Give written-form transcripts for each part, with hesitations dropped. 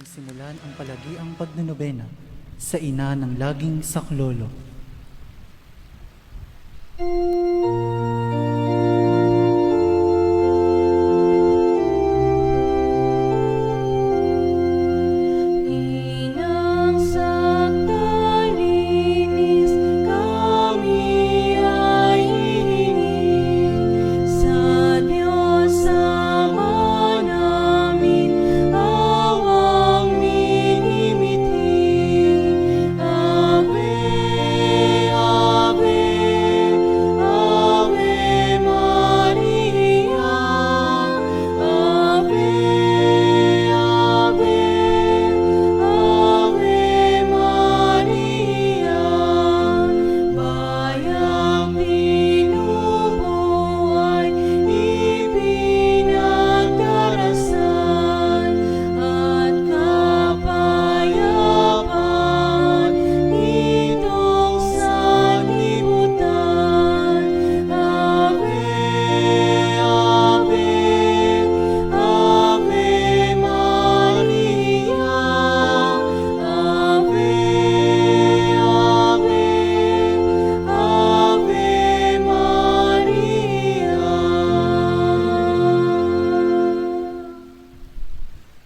nating simulan ang palagiang pagnonobena sa ina ng laging saklolo.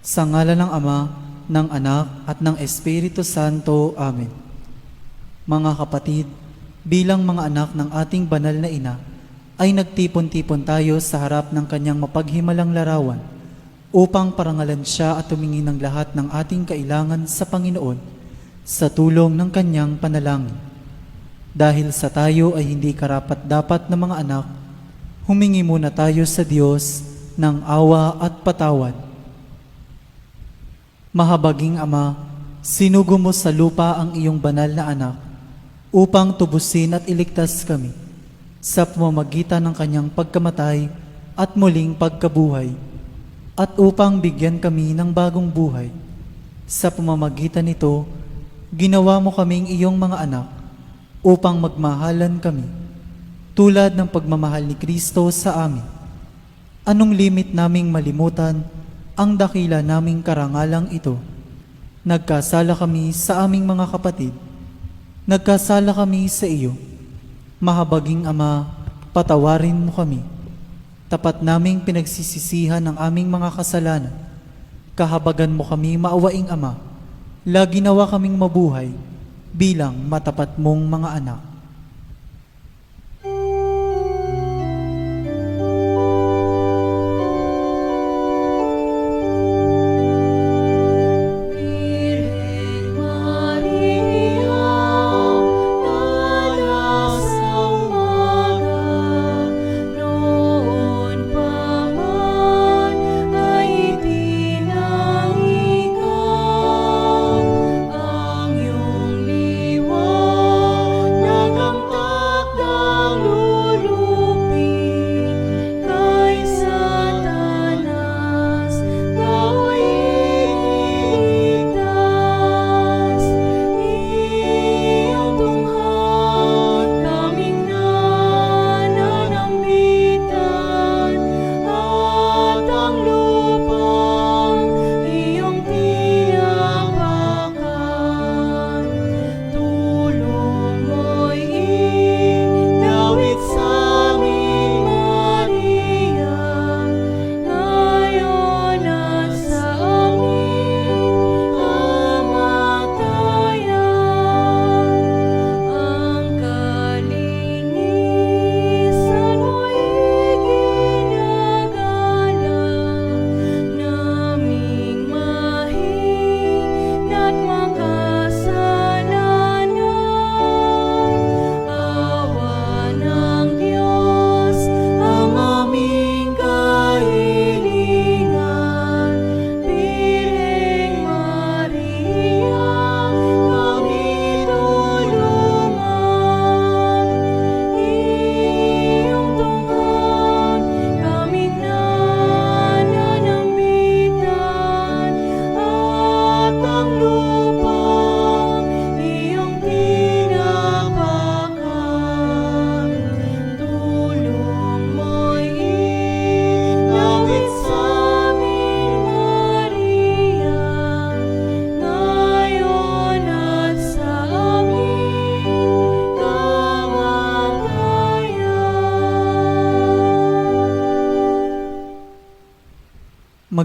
Sa ngalan ng Ama, ng Anak, at ng Espiritu Santo. Amen. Mga kapatid, bilang mga anak ng ating banal na ina, ay nagtipon-tipon tayo sa harap ng kanyang mapaghimalang larawan upang parangalan siya at tumingin ng lahat ng ating kailangan sa Panginoon sa tulong ng kanyang panalangin. Dahil sa tayo ay hindi karapat-dapat na mga anak, humingi muna tayo sa Diyos ng awa at patawad. Mahabaging Ama, sinugo mo sa lupa ang iyong banal na anak upang tubusin at iligtas kami sa pamamagitan ng kanyang pagkamatay at muling pagkabuhay, at upang bigyan kami ng bagong buhay. Sa pamamagitan nito, ginawa mo kaming iyong mga anak upang magmahalan kami tulad ng pagmamahal ni Kristo sa amin. Anong limit naming malimutan ang dakila naming karangalang ito? Nagkasala kami sa aming mga kapatid. Nagkasala kami sa iyo. Mahabaging Ama, patawarin mo kami. Tapat naming pinagsisisihan ang aming mga kasalanan. Kahabagan mo kami, maawaing Ama. Lagi nawa kaming mabuhay bilang matapat mong mga anak. Ng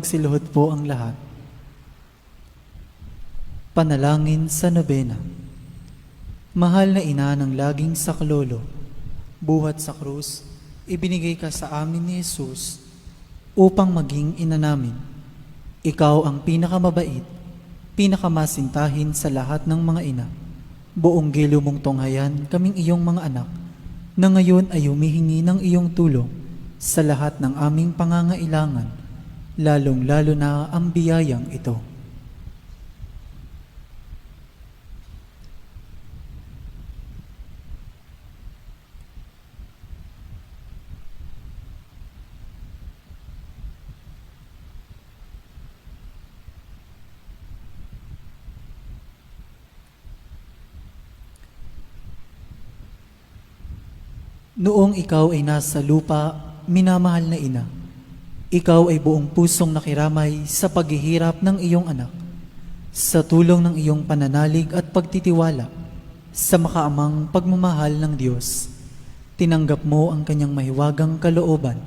Magsiluhod po ang lahat. Panalangin sa nobena. Mahal na ina ng laging saklolo, buhat sa krus, ibinigay ka sa amin ni Jesus upang maging ina namin. Ikaw ang pinakamabait, pinakamasintahin sa lahat ng mga ina. Buong gilo mong tunghayan kaming iyong mga anak, na ngayon ay humihingi ng iyong tulong sa lahat ng aming pangangailangan, lalong-lalo na ang biyayang ito. Noong ikaw ay nasa lupa, minamahal na ina, ikaw ay buong pusong nakiramay sa paghihirap ng iyong anak, sa tulong ng iyong pananalig at pagtitiwala sa makaamang pagmamahal ng Diyos. Tinanggap mo ang kanyang mahiwagang kalooban.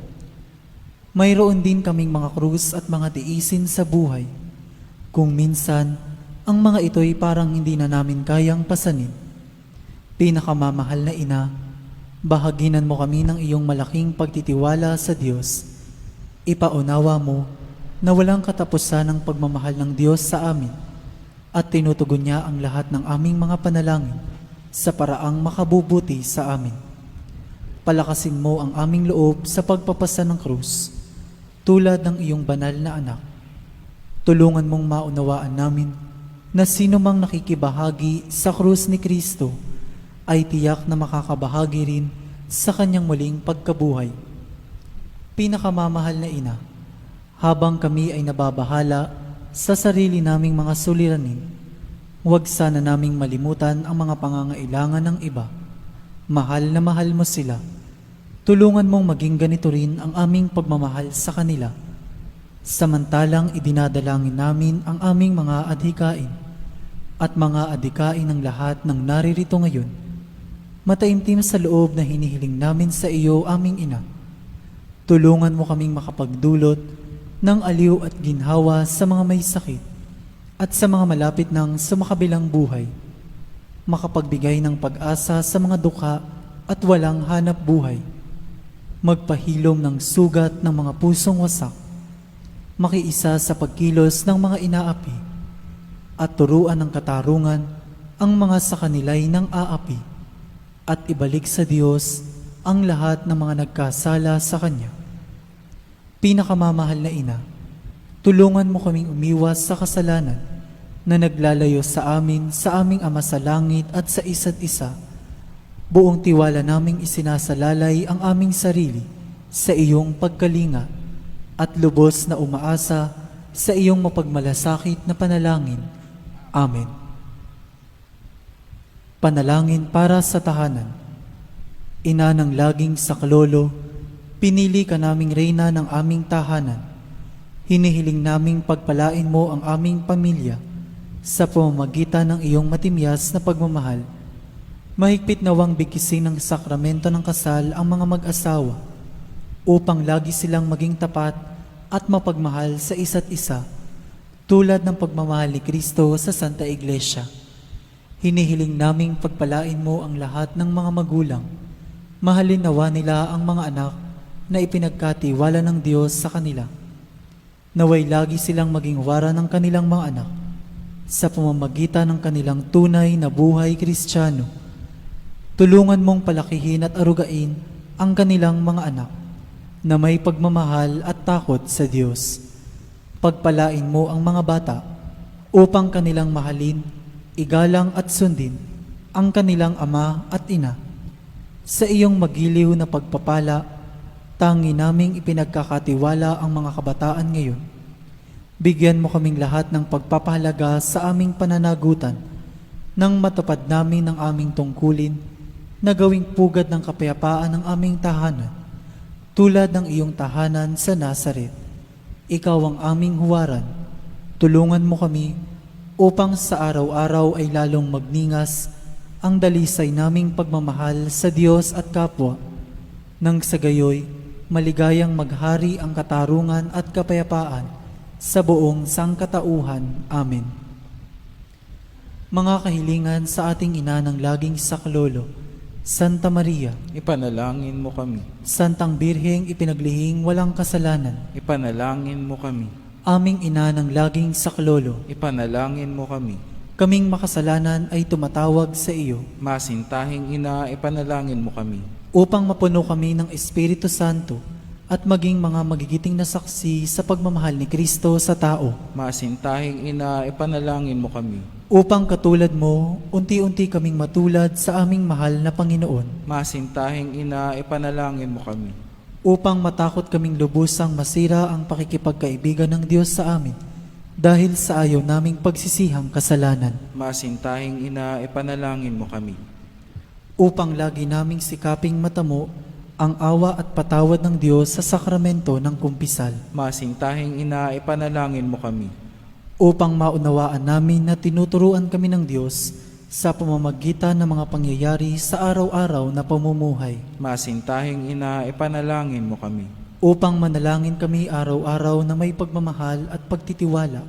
Mayroon din kaming mga krus at mga tiisin sa buhay. Kung minsan, ang mga ito'y parang hindi na namin kayang pasanin. Pinakamamahal na ina, bahaginan mo kami ng iyong malaking pagtitiwala sa Diyos. Ipaunawa mo na walang katapusan ang pagmamahal ng Diyos sa amin at tinutugon niya ang lahat ng aming mga panalangin sa paraang makabubuti sa amin. Palakasin mo ang aming loob sa pagpapasa ng krus, tulad ng iyong banal na anak. Tulungan mong maunawaan namin na sino mang nakikibahagi sa krus ni Kristo ay tiyak na makakabahagi rin sa kanyang muling pagkabuhay. Pinakamamahal na ina, habang kami ay nababahala sa sarili naming mga suliranin, huwag sana naming malimutan ang mga pangangailangan ng iba. Mahal na mahal mo sila. Tulungan mong maging ganito rin ang aming pagmamahal sa kanila. Samantalang idinadalangin namin ang aming mga adhikain at mga adhikain ng lahat ng naririto ngayon. Mataimtim sa loob na hinihiling namin sa iyo, aming ina. Tulungan mo kaming makapagdulot ng aliw at ginhawa sa mga may sakit at sa mga malapit ng sumakabilang buhay. Makapagbigay ng pag-asa sa mga dukha at walang hanap buhay. Magpahilom ng sugat ng mga pusong wasak. Makiisa sa pagkilos ng mga inaapi at turuan ng katarungan ang mga sa kanila'y nang aapi. At ibalik sa Diyos ang lahat ng mga nagkasala sa Kanya. Pinakamamahal na ina, tulungan mo kaming umiwas sa kasalanan na naglalayo sa amin, sa aming Ama sa langit at sa isa't isa. Buong tiwala naming isinasalalay ang aming sarili sa iyong pagkalinga at lubos na umaasa sa iyong mapagmalasakit na panalangin. Amen. Panalangin para sa tahanan. Ina ng laging saklolo, pinili ka naming reyna ng aming tahanan. Hinihiling naming pagpalain mo ang aming pamilya sa pamamagitan ng iyong matimyas na pagmamahal. Mahigpit nawang bigkisin ng sakramento ng kasal ang mga mag-asawa upang lagi silang maging tapat at mapagmahal sa isa't isa, tulad ng pagmamahal ni Kristo sa Santa Iglesia. Hinihiling naming pagpalain mo ang lahat ng mga magulang. Mahalin nawa nila ang mga anak na ipinagkatiwala ng Diyos sa kanila. Naway lagi silang maging wara ng kanilang mga anak sa pamamagitan ng kanilang tunay na buhay Kristiyano. Tulungan mong palakihin at arugain ang kanilang mga anak na may pagmamahal at takot sa Diyos. Pagpalain mo ang mga bata upang kanilang mahalin, igalang at sundin ang kanilang ama at ina. Sa iyong magiliw na pagpapala, tangi naming ipinagkakatiwala ang mga kabataan ngayon. Bigyan mo kaming lahat ng pagpapahalaga sa aming pananagutan nang matupad namin ang aming tungkulin na gawing pugad ng kapayapaan ng aming tahanan, tulad ng iyong tahanan sa Nazaret. Ikaw ang aming huwaran. Tulungan mo kami upang sa araw-araw ay lalong magningas ang dalisay naming pagmamahal sa Diyos at kapwa, nang sa gayoy maligayang maghari ang katarungan at kapayapaan sa buong sangkatauhan. Amen. Mga kahilingan sa ating ina ng laging saklolo, Santa Maria, Ipanalangin mo kami. Santang Birheng ipinaglihing walang kasalanan, Ipanalangin mo kami. aming ina ng laging saklolo, Ipanalangin mo kami. kaming makasalanan ay tumatawag sa iyo Masintahing ina, ipanalangin mo kami. upang mapuno kami ng Espiritu Santo at maging mga magigiting na saksi sa pagmamahal ni Kristo sa tao. Masintahing ina, ipanalangin mo kami. Upang katulad mo, unti-unti kaming matulad sa aming mahal na Panginoon. Masintahing ina, ipanalangin mo kami. Upang matakot kaming lubusang masira ang pakikipagkaibigan ng Diyos sa amin dahil sa ayaw naming pagsisihang kasalanan. Masintahing ina, ipanalangin mo kami. Upang lagi naming sikaping matamo ang awa at patawad ng Diyos sa sakramento ng kumpisal. Masintahing ina, ipanalangin mo kami. Upang maunawaan namin na tinuturuan kami ng Diyos sa pamamagitan ng mga pangyayari sa araw-araw na pamumuhay. Masintahing ina, ipanalangin mo kami. Upang manalangin kami araw-araw na may pagmamahal at pagtitiwala,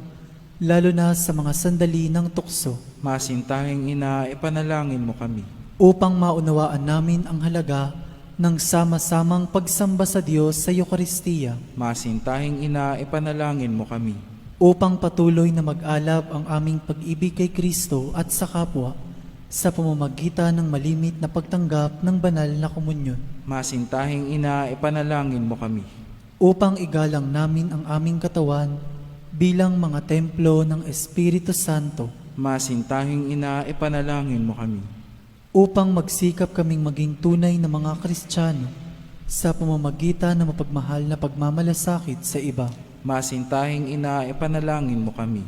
lalo na sa mga sandali ng tukso. Masintahing ina, ipanalangin mo kami. Upang maunawaan namin ang halaga ng sama-samang pagsamba sa Diyos sa Eucharistia. Masintahing ina, ipanalangin mo kami. Upang patuloy na mag-alab ang aming pag-ibig kay Kristo at sa kapwa sa pamamagitan ng malimit na pagtanggap ng banal na komunyon. Masintahing ina, ipanalangin mo kami. Upang igalang namin ang aming katawan bilang mga templo ng Espiritu Santo. Masintahing ina, ipanalangin mo kami. Upang magsikap kaming maging tunay na mga Kristiyano sa pamamagitan ng mapagmahal na pagmamalasakit sa iba. Masintahing ina, ipanalangin mo kami.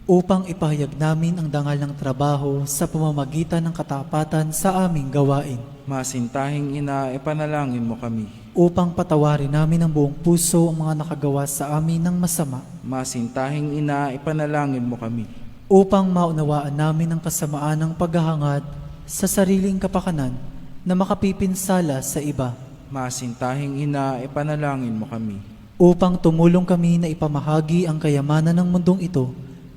Upang ipahayag namin ang dangal ng trabaho sa pamamagitan ng katapatan sa aming gawain. Masintahing ina, ipanalangin mo kami. Upang patawarin namin ng buong puso ang mga nakagawa sa amin ng masama. Masintahing ina, ipanalangin mo kami. Upang maunawaan namin ang kasamaan ng paghahangad sa sariling kapakanan na makapipinsala sa iba. Masintahing ina, ipanalangin mo kami. Upang tumulong kami na ipamahagi ang kayamanan ng mundong ito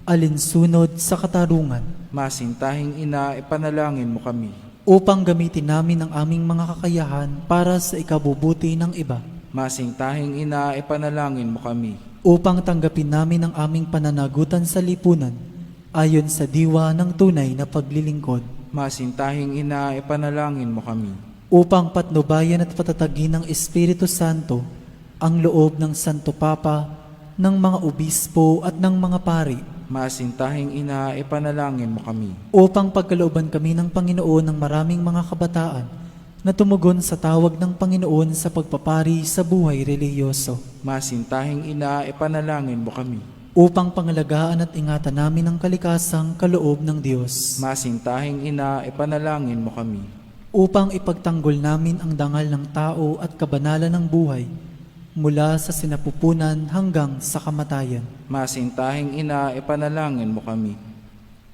alinsunod sa katarungan. Masintahing ina, ipanalangin mo kami. Upang gamitin namin ang aming mga kakayahan para sa ikabubuti ng iba. Masintahing ina, ipanalangin mo kami. Upang tanggapin namin ang aming pananagutan sa lipunan ayon sa diwa ng tunay na paglilingkod. Masintahing ina, ipanalangin mo kami. Upang patnubayan at patatagin ng Espiritu Santo ang loob ng Santo Papa, ng mga obispo at ng mga pari. Masintahing ina, ipanalangin mo kami. Upang pagkalooban kami ng Panginoon ng maraming mga kabataan na tumugon sa tawag ng Panginoon sa pagpapari sa buhay relihiyoso. Masintahing ina, ipanalangin mo kami. Upang pangalagaan at ingatan namin ang kalikasang kaloob ng Diyos. Masintahing ina, ipanalangin mo kami. Upang ipagtanggol namin ang dangal ng tao at kabanalan ng buhay mula sa sinapupunan hanggang sa kamatayan. Masintahing ina, ipanalangin mo kami.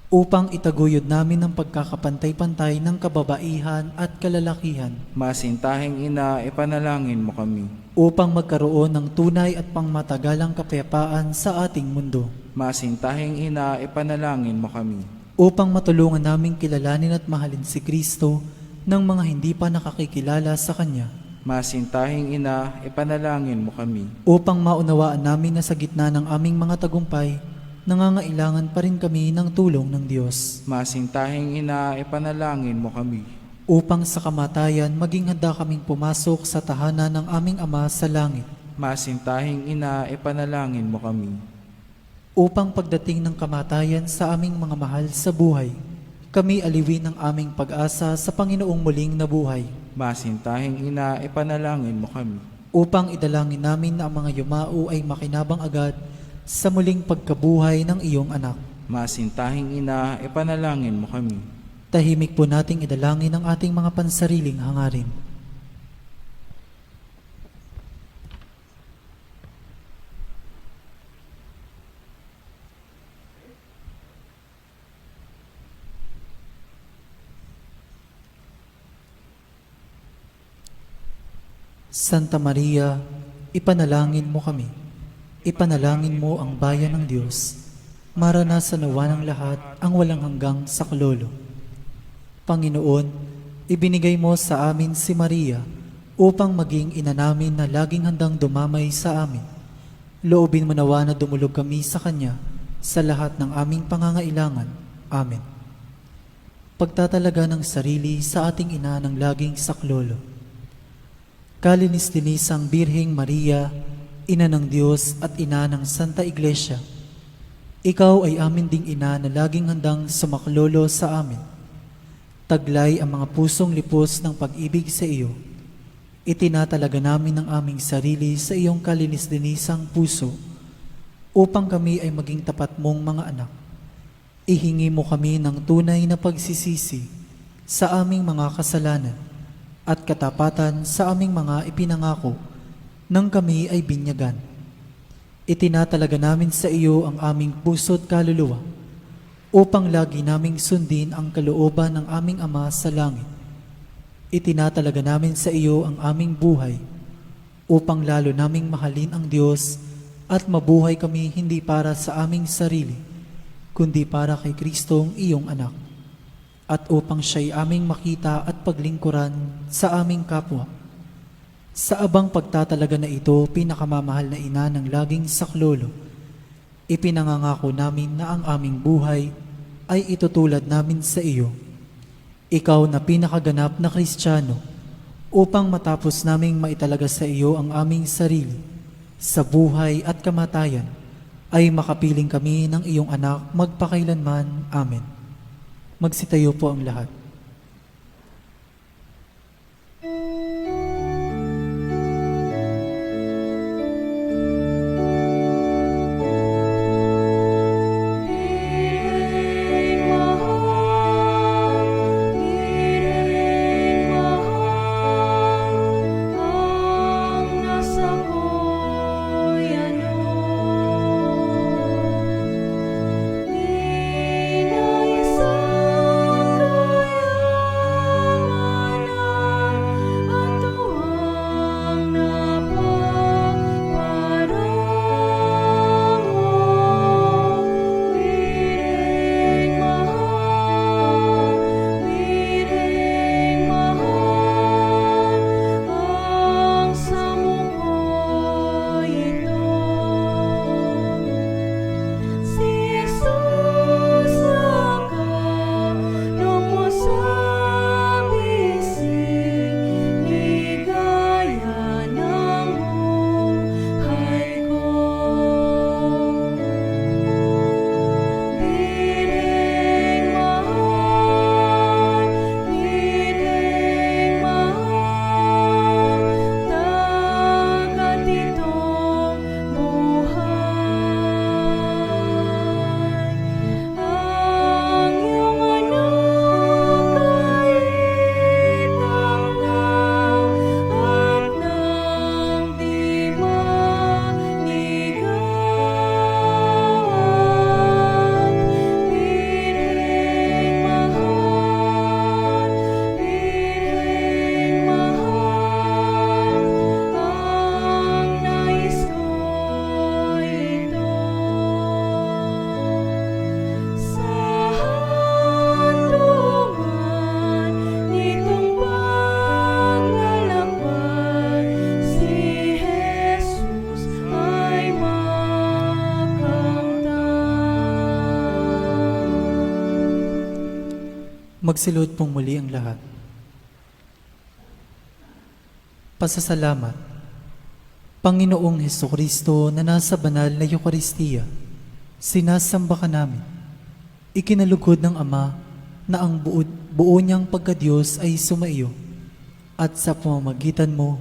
Upang itaguyod namin ang pagkakapantay-pantay ng kababaihan at kalalakihan. Masintahing ina, ipanalangin mo kami. Upang magkaroon ng tunay at pangmatagalang kapayapaan sa ating mundo. Masintahing ina, ipanalangin mo kami. Upang matulungan naming kilalanin at mahalin si Kristo ng mga hindi pa nakakikilala sa Kanya. Masintahing ina, ipanalangin mo kami. Upang maunawaan namin na sa gitna ng aming mga tagumpay, nangangailangan pa rin kami ng tulong ng Diyos. Masintahing ina, ipanalangin mo kami. Upang sa kamatayan, maging handa kaming pumasok sa tahanan ng aming Ama sa langit. Masintahing ina, ipanalangin mo kami. Upang pagdating ng kamatayan sa aming mga mahal sa buhay, kami aliwin ng aming pag-asa sa Panginoong muling nabuhay. Masintahing ina, ipanalangin mo kami. Upang idalangin namin na ang mga yumao ay makinabang agad sa muling pagkabuhay ng iyong anak. Masintahing ina, ipanalangin mo kami. Tahimik po nating idalangin ang ating mga pansariling hangarin. Santa Maria, ipanalangin mo kami. Ipanalangin mo ang bayan ng Diyos. Maranasan nawa ng lahat ang walang hanggang saklolo. Panginoon, ibinigay mo sa amin si Maria upang maging ina namin na laging handang dumamay sa amin. Loobin mo nawa na dumulog kami sa Kanya sa lahat ng aming pangangailangan. Amen. Pagtatalaga ng sarili sa ating ina ng laging saklolo. Kalinis-linisang Birheng Maria, Ina ng Diyos at Ina ng Santa Iglesia, Ikaw ay amin ding ina na laging handang sumaklolo sa amin. Taglay ang mga pusong lipos ng pag-ibig sa iyo. Itinatalaga namin ang aming sarili sa iyong kalinis-linisang puso upang kami ay maging tapat mong mga anak. Ihingi mo kami ng tunay na pagsisisi sa aming mga kasalanan at katapatan sa aming mga ipinangako nang kami ay binyagan. Itinatalaga namin sa iyo ang aming puso't kaluluwa upang lagi naming sundin ang kalooban ng aming Ama sa langit. Itinatalaga namin sa iyo ang aming buhay upang lalo naming mahalin ang Diyos at mabuhay kami hindi para sa aming sarili, kundi para kay Kristong iyong anak, at upang siya'y aming makita at paglingkuran sa aming kapwa. Sa abang pagtatalaga na ito, pinakamamahal na ina ng laging saklolo, ipinangangako namin na ang aming buhay ay itutulad namin sa iyo. Ikaw na pinakaganap na Kristiyano, upang matapos naming maitalaga sa iyo ang aming sarili, sa buhay at kamatayan, ay makapiling kami ng iyong anak magpakailanman. Amen. Magsitayo po ang lahat. Magsilod pong muli ang lahat. Pasasalamat. Panginoong Hesukristo na nasa banal na Eucharistia, sinasamba ka namin. Ikinalugod ng Ama na ang buo niyang pagkadiyos ay sumaiyo, at sa pamamagitan mo,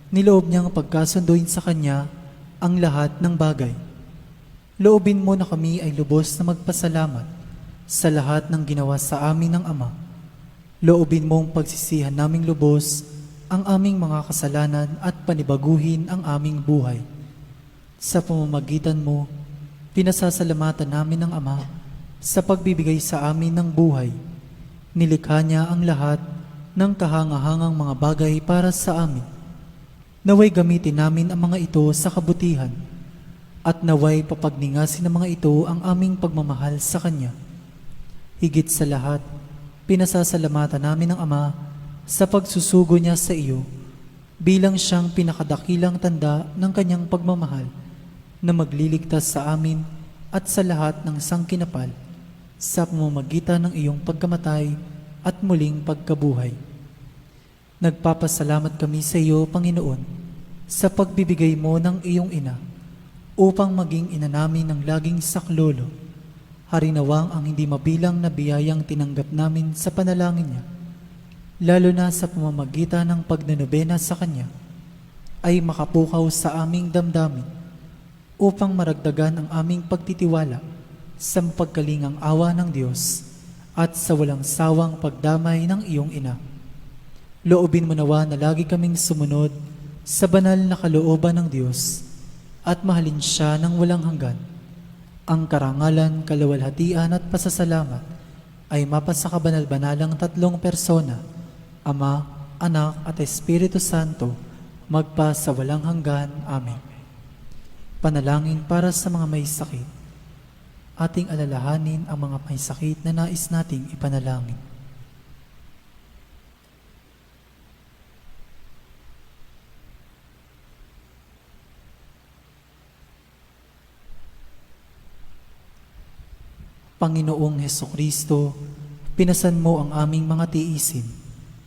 niloob niyang pagkasunduin sa Kanya ang lahat ng bagay. Loobin mo na kami ay lubos na magpasalamat sa lahat ng ginawa sa amin ng Ama. Loobin mong pagsisihan naming lubos ang aming mga kasalanan at panibaguhin ang aming buhay. Sa pamamagitan mo, pinasasalamatan namin ng Ama sa pagbibigay sa amin ng buhay. Nilikha niya ang lahat ng kahangahangang mga bagay para sa amin. Naway gamitin namin ang mga ito sa kabutihan at naway papagningasin ng mga ito ang aming pagmamahal sa Kanya. Higit sa lahat, pinasasalamatan namin ang Ama sa pagsusugo niya sa iyo bilang siyang pinakadakilang tanda ng Kanyang pagmamahal na magliligtas sa amin at sa lahat ng sangkinapal sa pamamagitan ng iyong pagkamatay at muling pagkabuhay. Nagpapasalamat kami sa iyo, Panginoon, sa pagbibigay mo ng iyong ina upang maging ina namin ng laging saklolo. Harinawang ang hindi mabilang na biyayang tinanggap namin sa panalangin niya, lalo na sa pamamagitan ng pagnanobena sa Kanya, ay makapukaw sa aming damdamin upang maragdagan ang aming pagtitiwala sa mapagkalingang awa ng Diyos at sa walang sawang pagdamay ng iyong ina. Loobin mo nawa na lagi kaming sumunod sa banal na kalooban ng Diyos at mahalin siya ng walang hanggan. Ang karangalan, kaluwalhatian at pasasalamat ay mapasa kabanal-banalang tatlong persona, Ama, Anak at Espiritu Santo, magpa sa walang hanggan. Amen. Panalangin para sa mga may sakit. Ating alalahanin ang mga may sakit na nais nating ipanalangin. Panginoong Hesukristo, pinasan mo ang aming mga tiisin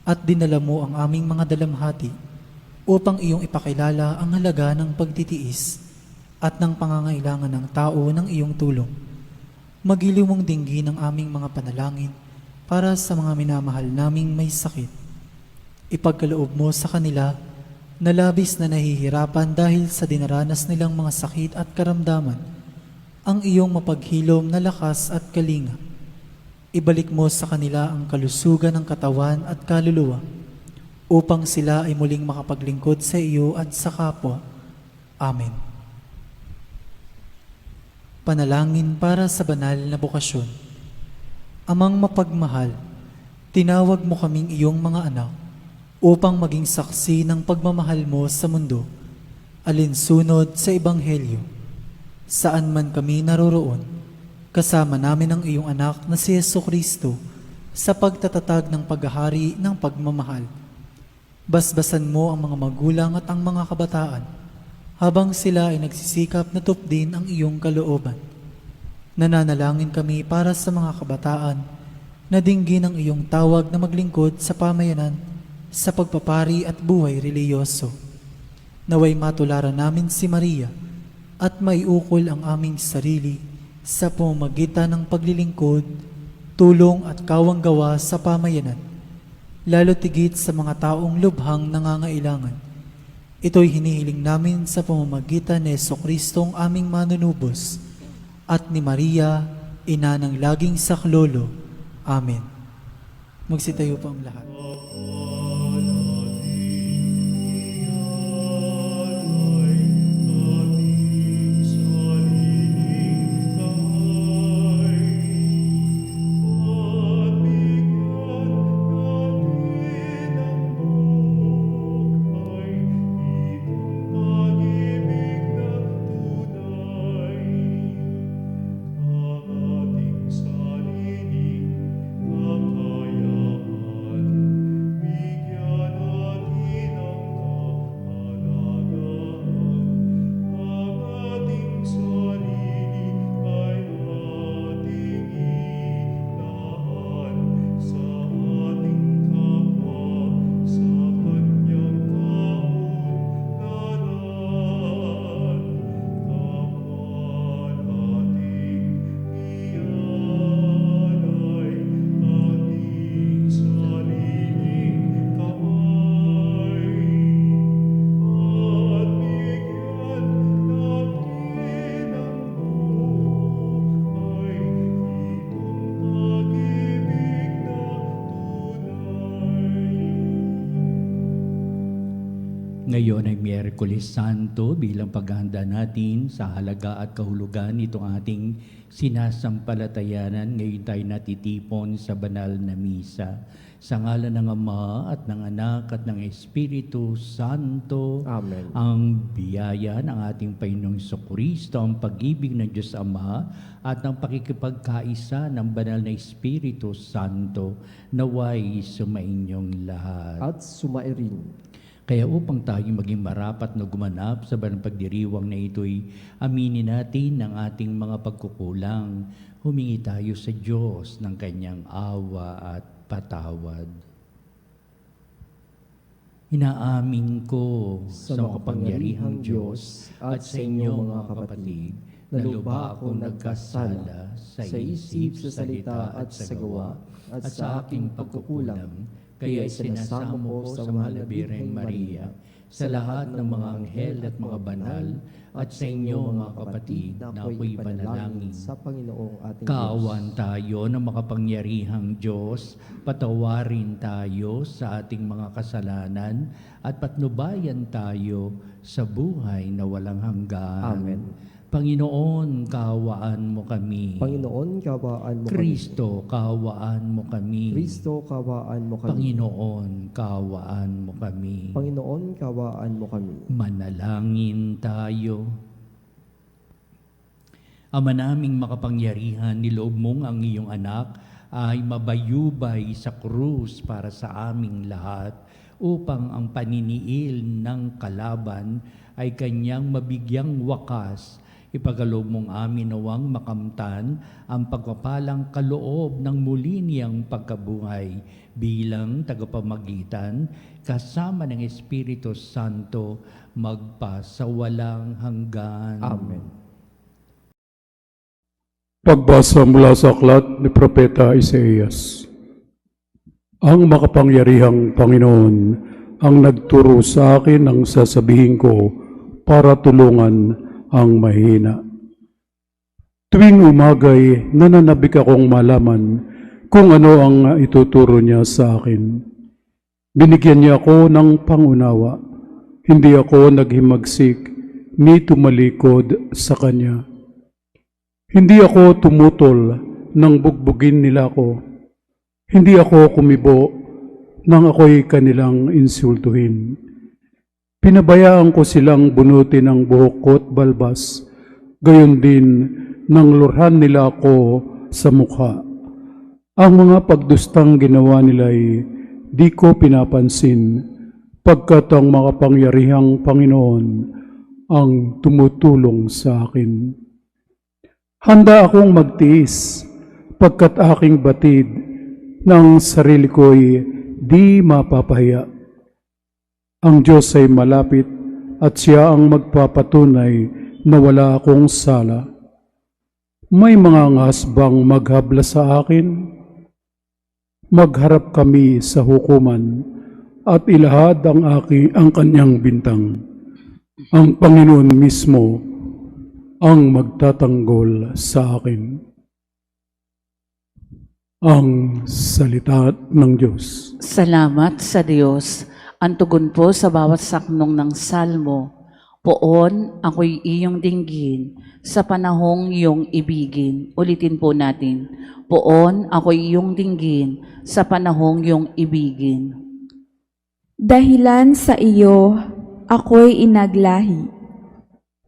at dinala mo ang aming mga dalamhati upang iyong ipakilala ang halaga ng pagtitiis at ng pangangailangan ng tao ng iyong tulong. Magiliw mong dinggin ang aming mga panalangin para sa mga minamahal naming may sakit. Ipagkaloob mo sa kanila na labis na nahihirapan dahil sa dinaranas nilang mga sakit at karamdaman ang iyong mapaghilom na lakas at kalinga. Ibalik mo sa kanila ang kalusugan ng katawan at kaluluwa upang sila ay muling makapaglingkod sa iyo at sa kapwa. Amen. Panalangin para sa banal na bokasyon. Amang mapagmahal, tinawag mo kaming iyong mga anak upang maging saksi ng pagmamahal mo sa mundo, alinsunod sa Ebanghelyo. Saan man kami naroroon, kasama namin ang iyong anak na si Jesucristo sa pagtatatag ng paghahari ng pagmamahal. Basbasan mo ang mga magulang at ang mga kabataan habang sila ay nagsisikap na tupdin ang iyong kalooban. Nananalangin kami para sa mga kabataan na dinggin ang iyong tawag na maglingkod sa pamayanan sa pagpapari at buhay reliyoso. Naway matularan namin si Maria at maiukol ang aming sarili sa pamamagitan ng paglilingkod, tulong at kawanggawa sa pamayanan, lalo tigit sa mga taong lubhang nangangailangan. Ito'y hinihiling namin sa pamamagitan ni Jesucristong aming manunubos at ni Maria, ina ng laging saklolo. Amen. Magsitayo po ang lahat. Ngayon ay Miyerkules Santo bilang paghahanda natin sa halaga at kahulugan nitong ating sinasampalatayanan. Ngayon tayo natitipon sa banal na misa. Sa ngalan ng Ama at ng Anak at ng Espiritu Santo. Amen. Ang biyaya ng ating Panginoong Jesucristo, ang pag-ibig ng Diyos Ama at ang pakikipagkaisa ng banal na Espiritu Santo naway sumainyong lahat. At sumairin. Kaya upang tayo maging marapat na gumanap sa banal pagdiriwang na ito'y aminin natin ang ating mga pagkukulang. Humingi tayo sa Diyos ng kanyang awa at patawad. Inaamin ko sa makapangyarihang Diyos at sa inyo mga kapatid na luba akong nagkasala sa isip, sa salita at sa gawa at sa aking pagkukulang. Kaya sinasamo ko sa mahal na Birheng Maria, sa lahat ng mga anghel at mga banal, at sa inyo mga kapatid na ako'y panalangin. Sa Panginoong ating Kaawan tayo ng makapangyarihang Diyos, patawarin tayo sa ating mga kasalanan, at patnubayan tayo sa buhay na walang hanggan. Amen. Panginoon, kaawaan mo kami. Panginoon, kawaan mo Kristo, kaawaan mo kami. Kristo, kawaan mo kami. Panginoon, kaawaan mo kami. Panginoon, kawaan mo kami. Manalangin tayo. Ama naming makapangyarihan, niloob mong ang iyong anak ay mabayubay sa krus para sa aming lahat upang ang paniniil ng kalaban ay kanyang mabigyang wakas. Ipagkaloob mong amin nawang makamtan ang pagpapalang kaloob ng muli niyang pagkabuhay bilang tagapamagitan kasama ng Espiritu Santo magpa sa walang hanggan. Amen. Pagbasa mula sa aklat ni Propeta Isaías. Ang makapangyarihang Panginoon ang nagturo sa akin ng sasabihin ko para tulungan ang mahina. Tuwing umagay, nananabik akong malaman kung ano ang ituturo niya sa akin. Binigyan niya ako ng pangunawa. Hindi ako naghimagsik ni tumalikod sa kanya. Hindi ako tumutol nang bugbugin nila ako. Hindi ako kumibo nang ako'y kanilang insultuhin. Pinabayaan ko silang bunutin ng buhok ko at balbas, gayon din nang lurhan nila ako sa mukha. Ang mga pagdustang ginawa nila'y di ko pinapansin, pagkat ang makapangyarihang Panginoon ang tumutulong sa akin. Handa akong magtiis, pagkat aking batid ng sarili ko'y di mapapahiya. Ang Diyos ay malapit at siya ang magpapatunay na wala akong sala. May mga angas bang maghabla sa akin? Magharap kami sa hukuman at ilahad ang kanyang bintang. Ang Panginoon mismo ang magtatanggol sa akin. Ang salita ng Diyos. Salamat sa Diyos. Ang tugon po sa bawat saknong ng salmo, poon ako'y iyong dinggin sa panahong iyong ibigin. Ulitin po natin, poon ako'y iyong dinggin sa panahong iyong ibigin. Dahilan sa iyo, ako'y inaglahi,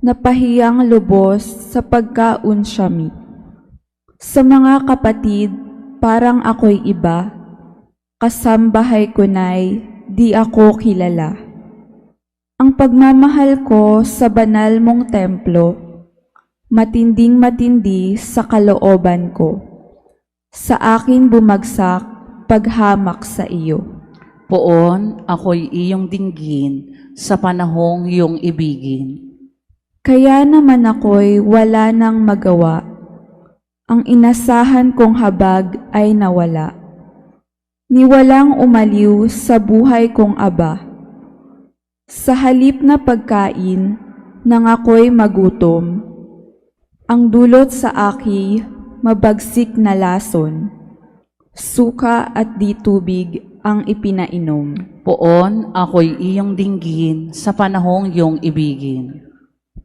napahiyang lubos sa pagkaunsyami. Sa mga kapatid, parang ako'y iba, kasambahay ko na'y di ako kilala. Ang pagmamahal ko sa banal mong templo, matinding matindi sa kalooban ko. Sa akin bumagsak paghamak sa iyo. Poon ako'y iyong dinggin sa panahong iyong ibigin. Kaya naman ako'y wala nang magawa. Ang inasahan kong habag ay nawala. Niwalang umaliw sa buhay kong aba. Sa halip na pagkain, nang ako'y magutom. Ang dulot sa aki, mabagsik na lason. Suka at di tubig ang ipinainom. Poon ako'y iyong dinggin sa panahong iyong ibigin.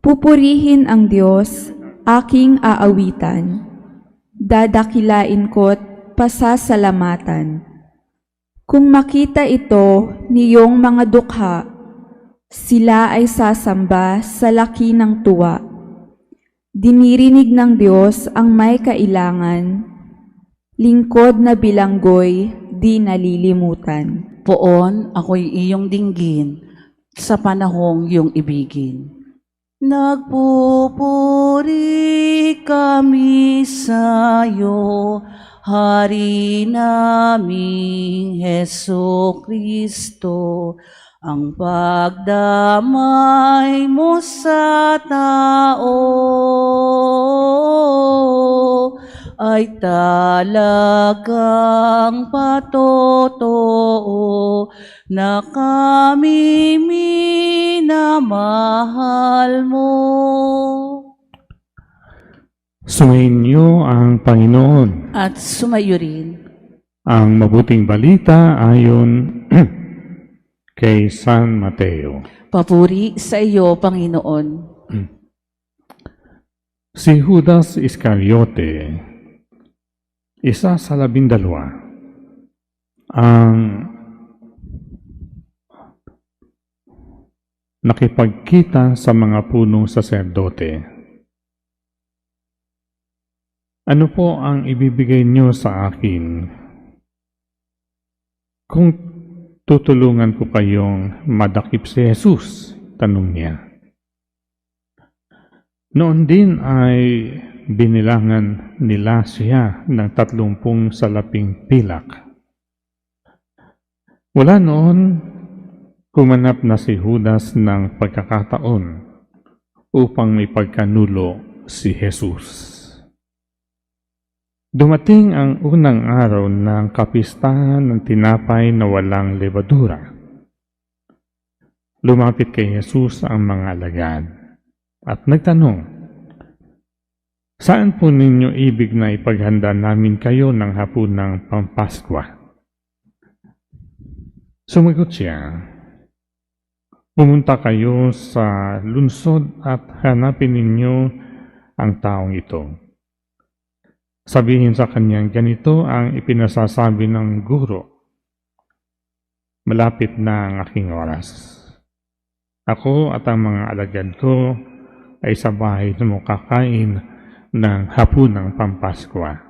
Pupurihin ang Diyos, aking aawitan. Dadakilain ko't pasasalamatan. Kung makita ito niyong mga dukha, sila ay sasamba sa laki ng tuwa. Dinirinig ng Diyos ang may kailangan, lingkod na bilanggoy di nalilimutan. Poon ako'y iyong dinggin sa panahong iyong ibigin. Nagpupuri kami sa'yo, Hari naming Heso Kristo, ang pagdamay mo sa tao ay talagang patotoo na kami minamahal mo. Sumainyo ang Panginoon. At sumayo rin. Ang mabuting balita ayon kay San Mateo. Papuri sa iyo, Panginoon. Si Judas Iscariote, isa sa 12, ang nakipagkita sa mga punong saserdote. Ano po ang ibibigay niyo sa akin kung tutulungan ko kayong madakip si Jesus? Tanong niya. Noon din ay binilangan nila siya ng 30 salaping pilak. Wala noon, kumanap na si Judas ng pagkakataon upang may pagkanulo si Jesus. Dumating ang unang araw ng kapistahan ng tinapay na walang levadura. Lumapit kay Jesus ang mga alagad at nagtanong, "Saan po ninyo ibig na ipaghanda namin kayo ng hapunang Pampaskwa?" Sumagot siya, "Pumunta kayo sa lungsod at hanapin ninyo ang taong ito. Sabihin sa kanyang, ganito ang ipinasasabi ng guro. Malapit na ang aking oras. Ako at ang mga alagad ko ay sa bahay mo kakain ng hapunang Pampaskwa."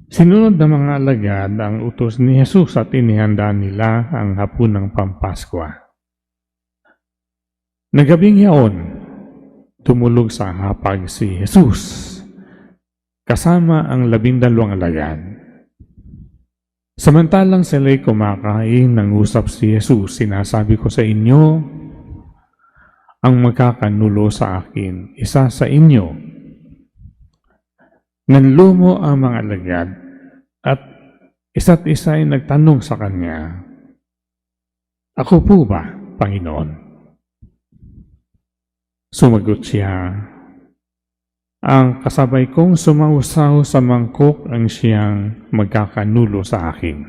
Sinunod ng mga alagad ang utos ni Jesus at inihanda nila ang hapunang Pampaskwa. Nagabing yaon, tumulog sa hapag si Jesus kasama ang 12 alagad. Samantalang sila'y kumakain, nangusap si Jesus, "Sinasabi ko sa inyo, ang magkakanulo sa akin, isa sa inyo." Nanlumo ang mga alagad at isa't isa ay nagtanong sa kanya, "Ako po ba, Panginoon?" Sumagot siya, "Ang kasabay kong sumausaw sa mangkok ang siyang magkakanulo sa akin.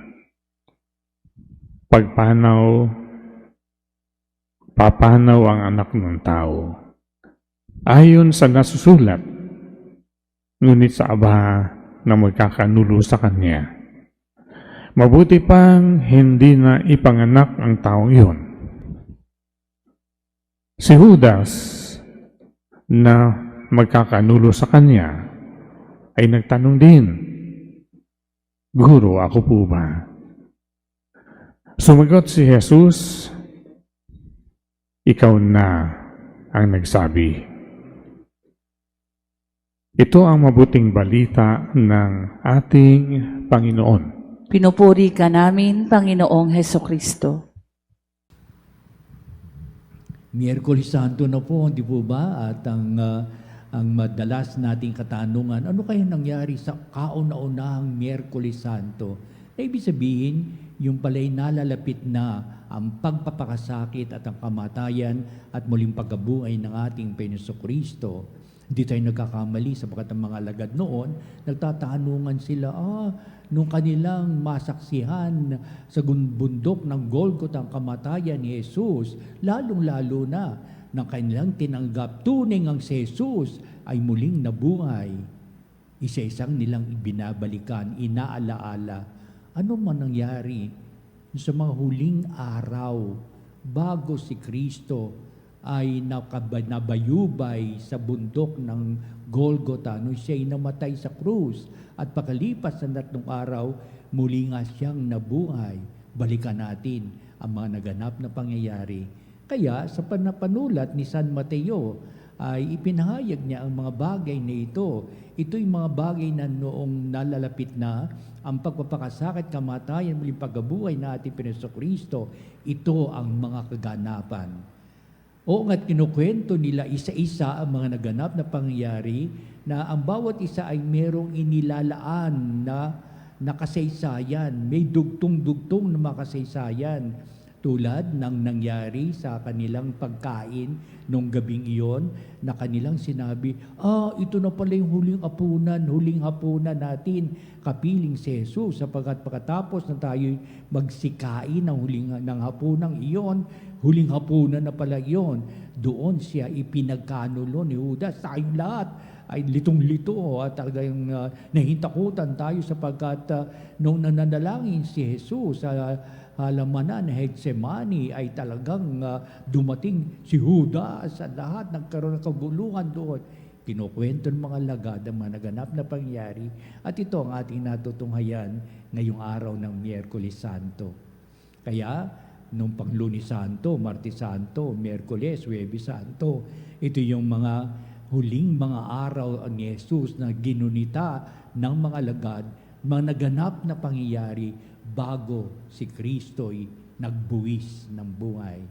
Papanaw ang anak ng tao. Ayon sa nasusulat, ngunit sa Aba na magkakanulo sa kanya. Mabuti pang hindi na ipanganak ang taong iyon." Si Judas na magkakanulo sa kanya ay nagtanong din, "Guro, ako po ba?" Sumagot si Jesus, "Ikaw na ang nagsabi." Ito ang mabuting balita ng ating Panginoon. Pinupuri ka namin, Panginoong Heso Kristo. Miyerkules Santo na po, di po ba? At ang madalas nating katanungan, ano kaya nangyari sa kauna-unahang Miyerkules Santo? Ibig sabihin, yung pala'y nalalapit na ang pagpapakasakit at ang kamatayan at muling pagkabuhay ng ating Panginoong Kristo. Hindi tayo nagkakamali sapagkat ang mga alagad noon, nagtatanungan sila, nung kanilang masaksihan sa bundok ng Golgotha ang kamatayan ni Jesus, lalong-lalo na ng kanilang tinanggap tunay ang si Jesus ay muling nabuhay. Isa-isang nilang ibinabalikan, inaalaala. Ano man nangyari sa mga huling araw bago si Kristo ay nabayubay sa bundok ng Golgotha nung siya'y namatay sa krus at pakalipas ng 3 araw, muli nga siyang nabuhay. Balikan natin ang mga naganap na pangyayari. Kaya sa panulat ni San Mateo ay ipinahayag niya ang mga bagay na ito. Ito'y mga bagay na noong nalalapit na ang pagpapakasakit, kamatayan, muling pagkabuhay na ating Kristo. Ito ang mga kaganapan. Oo nga't kinukwento nila isa-isa ang mga naganap na pangyayari na ang bawat isa ay merong inilalaan na kasaysayan. May dugtong-dugtong na mga kasaysayan tulad ng nangyari sa kanilang pagkain nung gabing iyon na kanilang sinabi, ito na pala yung huling hapunan natin, kapiling si Jesus, sapagkat pagkatapos na tayo magsikain ng hapunang iyon, huling hapunan na pala iyon, doon siya ipinagkanulo ni Judas. Tayo lahat ay litong-lito at talagang nahintakutan tayo sapagkat nung nananalangin si Jesus sa halamanan ng Getsemani ay talagang dumating si Judas at lahat nagkaroon ng kaguluhan doon. Kinukwento ng mga alagad ang mga naganap na pangyari at ito ang ating natutunghayan ngayong araw ng Miyerkules Santo. Kaya nung Pang-Lunes Santo, Martes Santo, Miyerkules, Huwebes Santo, ito yung mga huling mga araw ni Jesus na ginunita ng mga alagad, mga naganap na pangyayari bago si Kristo'y nagbuwis ng buhay.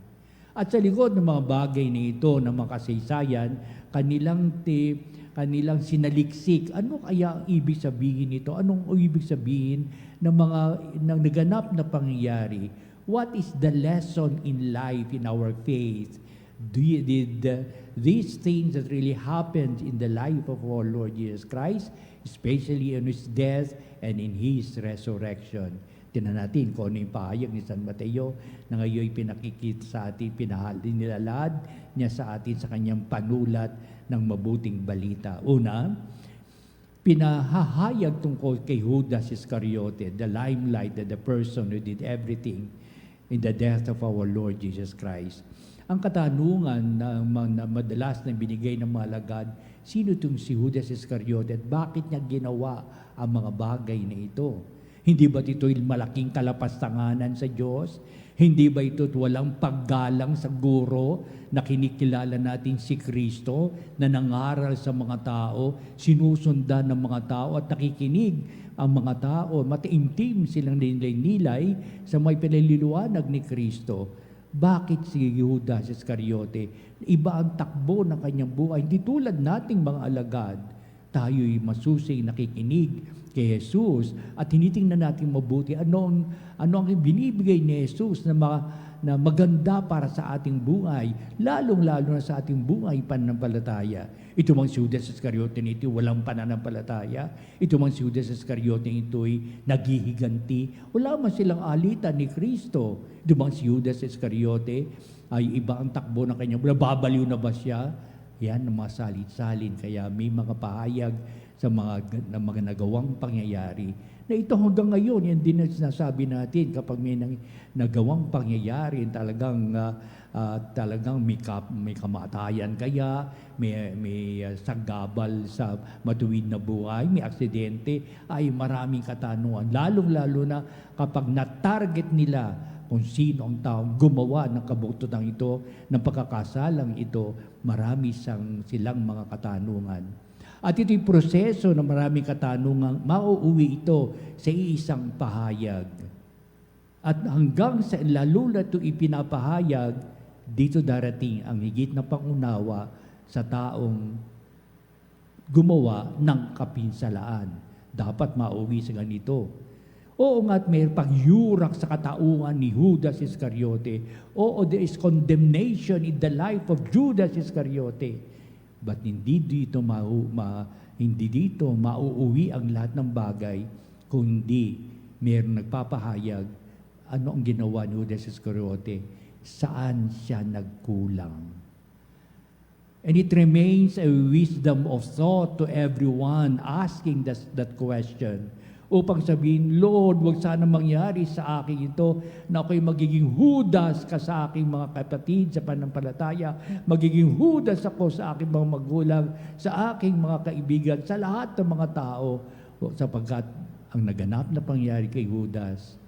At sa likod ng mga bagay na ito, ng mga kasaysayan, kanilang sinaliksik. Ano kaya ang ibig sabihin nito? Anong ibig sabihin ng mga naganap na pangyayari? What is the lesson in life, in our faith? Did these things that really happened in the life of our Lord Jesus Christ, especially in His death and in His resurrection? Tingnan natin kung ano yung pahayag ni San Mateo na ngayon pinakikita sa atin, nilalad niya sa atin sa kanyang panulat ng mabuting balita. Una, pinahahayag tungkol kay Judas Iscariote, the limelight, the person who did everything in the death of our Lord Jesus Christ. Ang katanungan na madalas na binigay ng mga alagad, sino itong si Judas Iscariote at bakit niya ginawa ang mga bagay na ito? Hindi ba ito'y malaking kalapastanganan sa Diyos? Hindi ba ito't walang paggalang sa guro na kinikilala natin si Kristo na nangaral sa mga tao, sinusundan ng mga tao at nakikinig ang mga tao, mataimtim silang nilay sa may pinaliliwanag ni Kristo? Bakit si Judas Iscariote? Iba ang takbo ng kanyang buhay. Hindi tulad nating mga alagad. Tayo'y masusing nakikinig kay Jesus at tinitingnan natin mabuti ano ang binibigay ni Jesus na maganda para sa ating buhay, lalong-lalo na sa ating buhay pananampalataya. Ito mang si Judas Iscariote nito walang pananampalataya. Ito mang si Judas Iscariote ito'y naghihiganti. Wala man silang alitan ni Kristo. Ito mang si Judas Iscariote ay iba ang takbo ng kanyang. Babaliw na ba siya? Yan ang mga salit-salin. Kaya may mga pahayag sa mga nagawang pangyayari na ito hanggang ngayon, yan din ang sinasabi natin kapag may nagawang pangyayari, talagang may kamatayan kaya, may saggabal sa matuwid na buhay, may aksidente, ay maraming katanungan. Lalong-lalo na kapag na-target nila kung sino ang taong gumawa ng kabututan ito, ng pagkakasalang ito, marami silang mga katanungan. At ito'y proseso na maraming katanungang mauuwi ito sa iisang pahayag. At hanggang sa lalo na ito ipinapahayag, dito darating ang higit na pangunawa sa taong gumawa ng kapinsalaan. Dapat mauwi sa ganito. Oo nga't may pagyurak sa katauhan ni Judas Iscariote. Oo, there is condemnation in the life of Judas Iscariote. But hindi dito mauuwi ang lahat ng bagay, kundi mayroong nagpapahayag ano ang ginawa ni Judas Iscariote, saan siya nagkulang. And it remains a wisdom of thought to everyone asking that question. Upang sabihin, Lord, wag sana mangyari sa akin ito na ako'y magiging Judas ka sa aking mga kapatid sa panampalataya, magiging Judas ako sa aking mga magulang, sa aking mga kaibigan, sa lahat ng mga tao. Sapagkat ang naganap na pangyari kay Judas,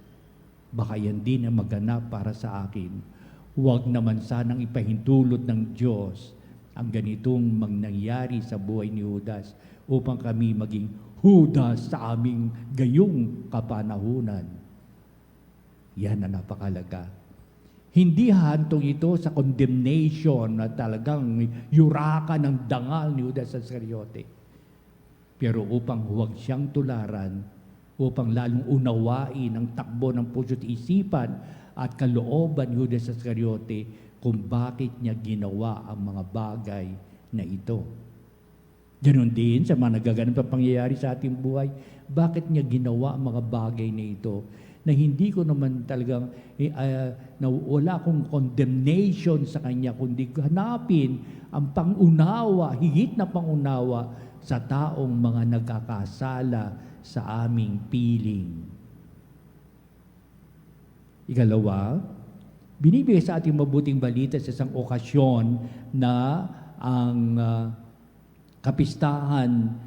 baka yan din ang maganap para sa akin. Huwag naman sanang ipahintulot ng Diyos ang ganitong mangyari sa buhay ni Judas upang kami maging Judas sa aming gayong kapanahunan. Yan ang napakalaga. Hindi hantong ito sa condemnation na talagang yurakan ng dangal ni Judas Iscariote. Pero upang huwag siyang tularan, upang lalong unawain ang takbo ng puso't isipan at kalooban ni Judas Iscariote kung bakit niya ginawa ang mga bagay na ito. Ganon din sa mga nagaganap na pangyayari sa ating buhay, bakit niya ginawa ang mga bagay na ito na hindi ko naman talagang na wala akong condemnation sa kanya, kundi hanapin ang pangunawa, higit na pangunawa sa taong mga nagkakasala sa aming piling. Ikalawa, binibigay sa ating mabuting balita sa isang okasyon na ang kapistahan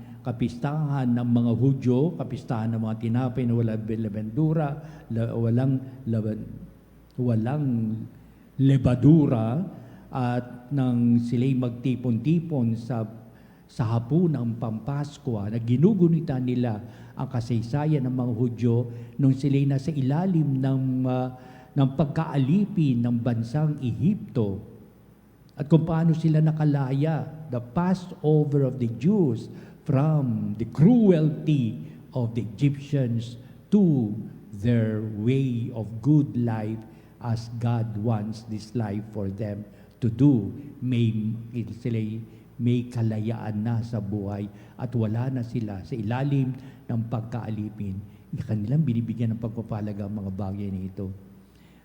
ng mga Hudyo, kapistahan ng mga tinapay na walang walang lebadura, at nang sila'y magtipon-tipon sa hapon ng Pampaskwa, na ginugunita nila ang kasaysayan ng mga Hudyo nung sila'y nasa ilalim ng pagkaalipin ng bansang Ehipto. At kung paano sila nakalaya, the Passover of the Jews, from the cruelty of the Egyptians to their way of good life as God wants this life for them to do. May kalayaan na sa buhay at wala na sila sa ilalim ng pagkaalipin. Kanilang binibigyan ng pagpapalaga ang mga bagay na ito.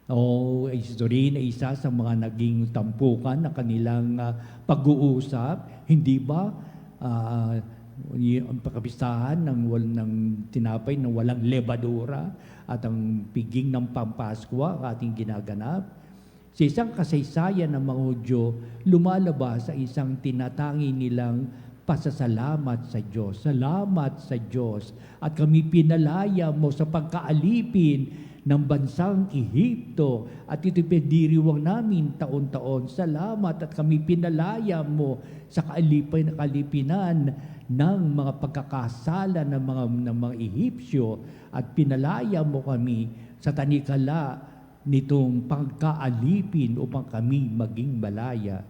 Ito rin ay isa sa mga naging tampukan na kanilang pag-uusap. Hindi ba ang pagkapistahan ng tinapay na walang lebadura at ang piging ng Pampaskwa ating ginaganap? Sa isang kasaysayan ng mga Hudyo, lumalabas sa isang tinatangi nilang pasasalamat sa Diyos. Salamat sa Diyos at kami pinalaya mo sa pagkaalipin ng bansang Ehipto at ito'y pinadiriwang namin taon-taon. Salamat at kami pinalaya mo sa kalipinan ng mga pagkakasala ng mga Ehipsyo at pinalaya mo kami sa tanikala nitong pagkaalipin upang kami maging malaya.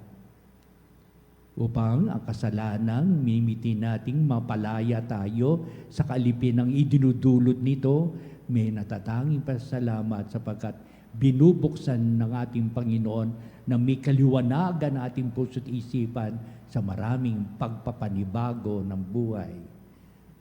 Upang ang kasalanang mimitin nating mapalaya tayo sa kalipinang idinudulot nito, may natatanging pasalamat sapagkat binubuksan ng ating Panginoon na may kaliwanagan ng ating puso't isipan sa maraming pagpapanibago ng buhay.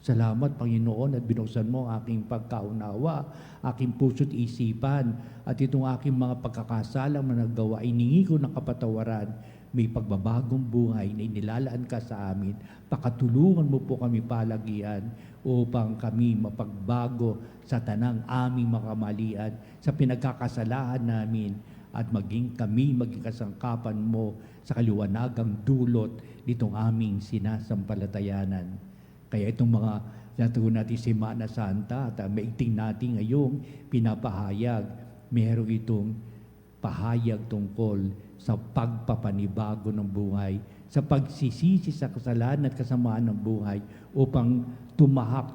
Salamat, Panginoon, at binuksan mo ang aking pagkaunawa, aking puso't isipan, at itong aking mga pagkakasala na nagawa, iningi ko ng kapatawaran. May pagbabagong buhay na inilalaan ka sa amin. Pakatulungan mo po kami palagian upang kami mapagbago sa tanang aming makamalian, sa pinagkakasalahan namin, at maging kasangkapan mo sa kaliwanagang dulot nitong aming sinasampalatayanan. Kaya itong mga natugon natin Semana Santa at maigting natin ngayong pinapahayag, meron itong pahayag tungkol sa pagpapanibago ng buhay, sa pagsisisi sa kasalanan at kasamaan ng buhay upang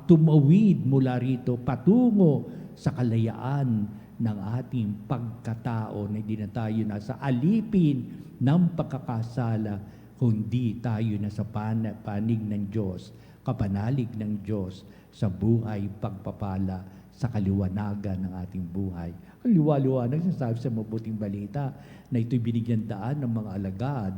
tumawid mula rito patungo sa kalayaan ng ating pagkatao na hindi na tayo nasa alipin ng pagkakasala, kundi tayo nasa panig ng Diyos, kapanalig ng Diyos sa buhay pagpapala sa kaliwanagan ng ating buhay. Ang liwa-liwanag sasabi sa mabuting balita na ito'y binigyan daan ng mga alagad.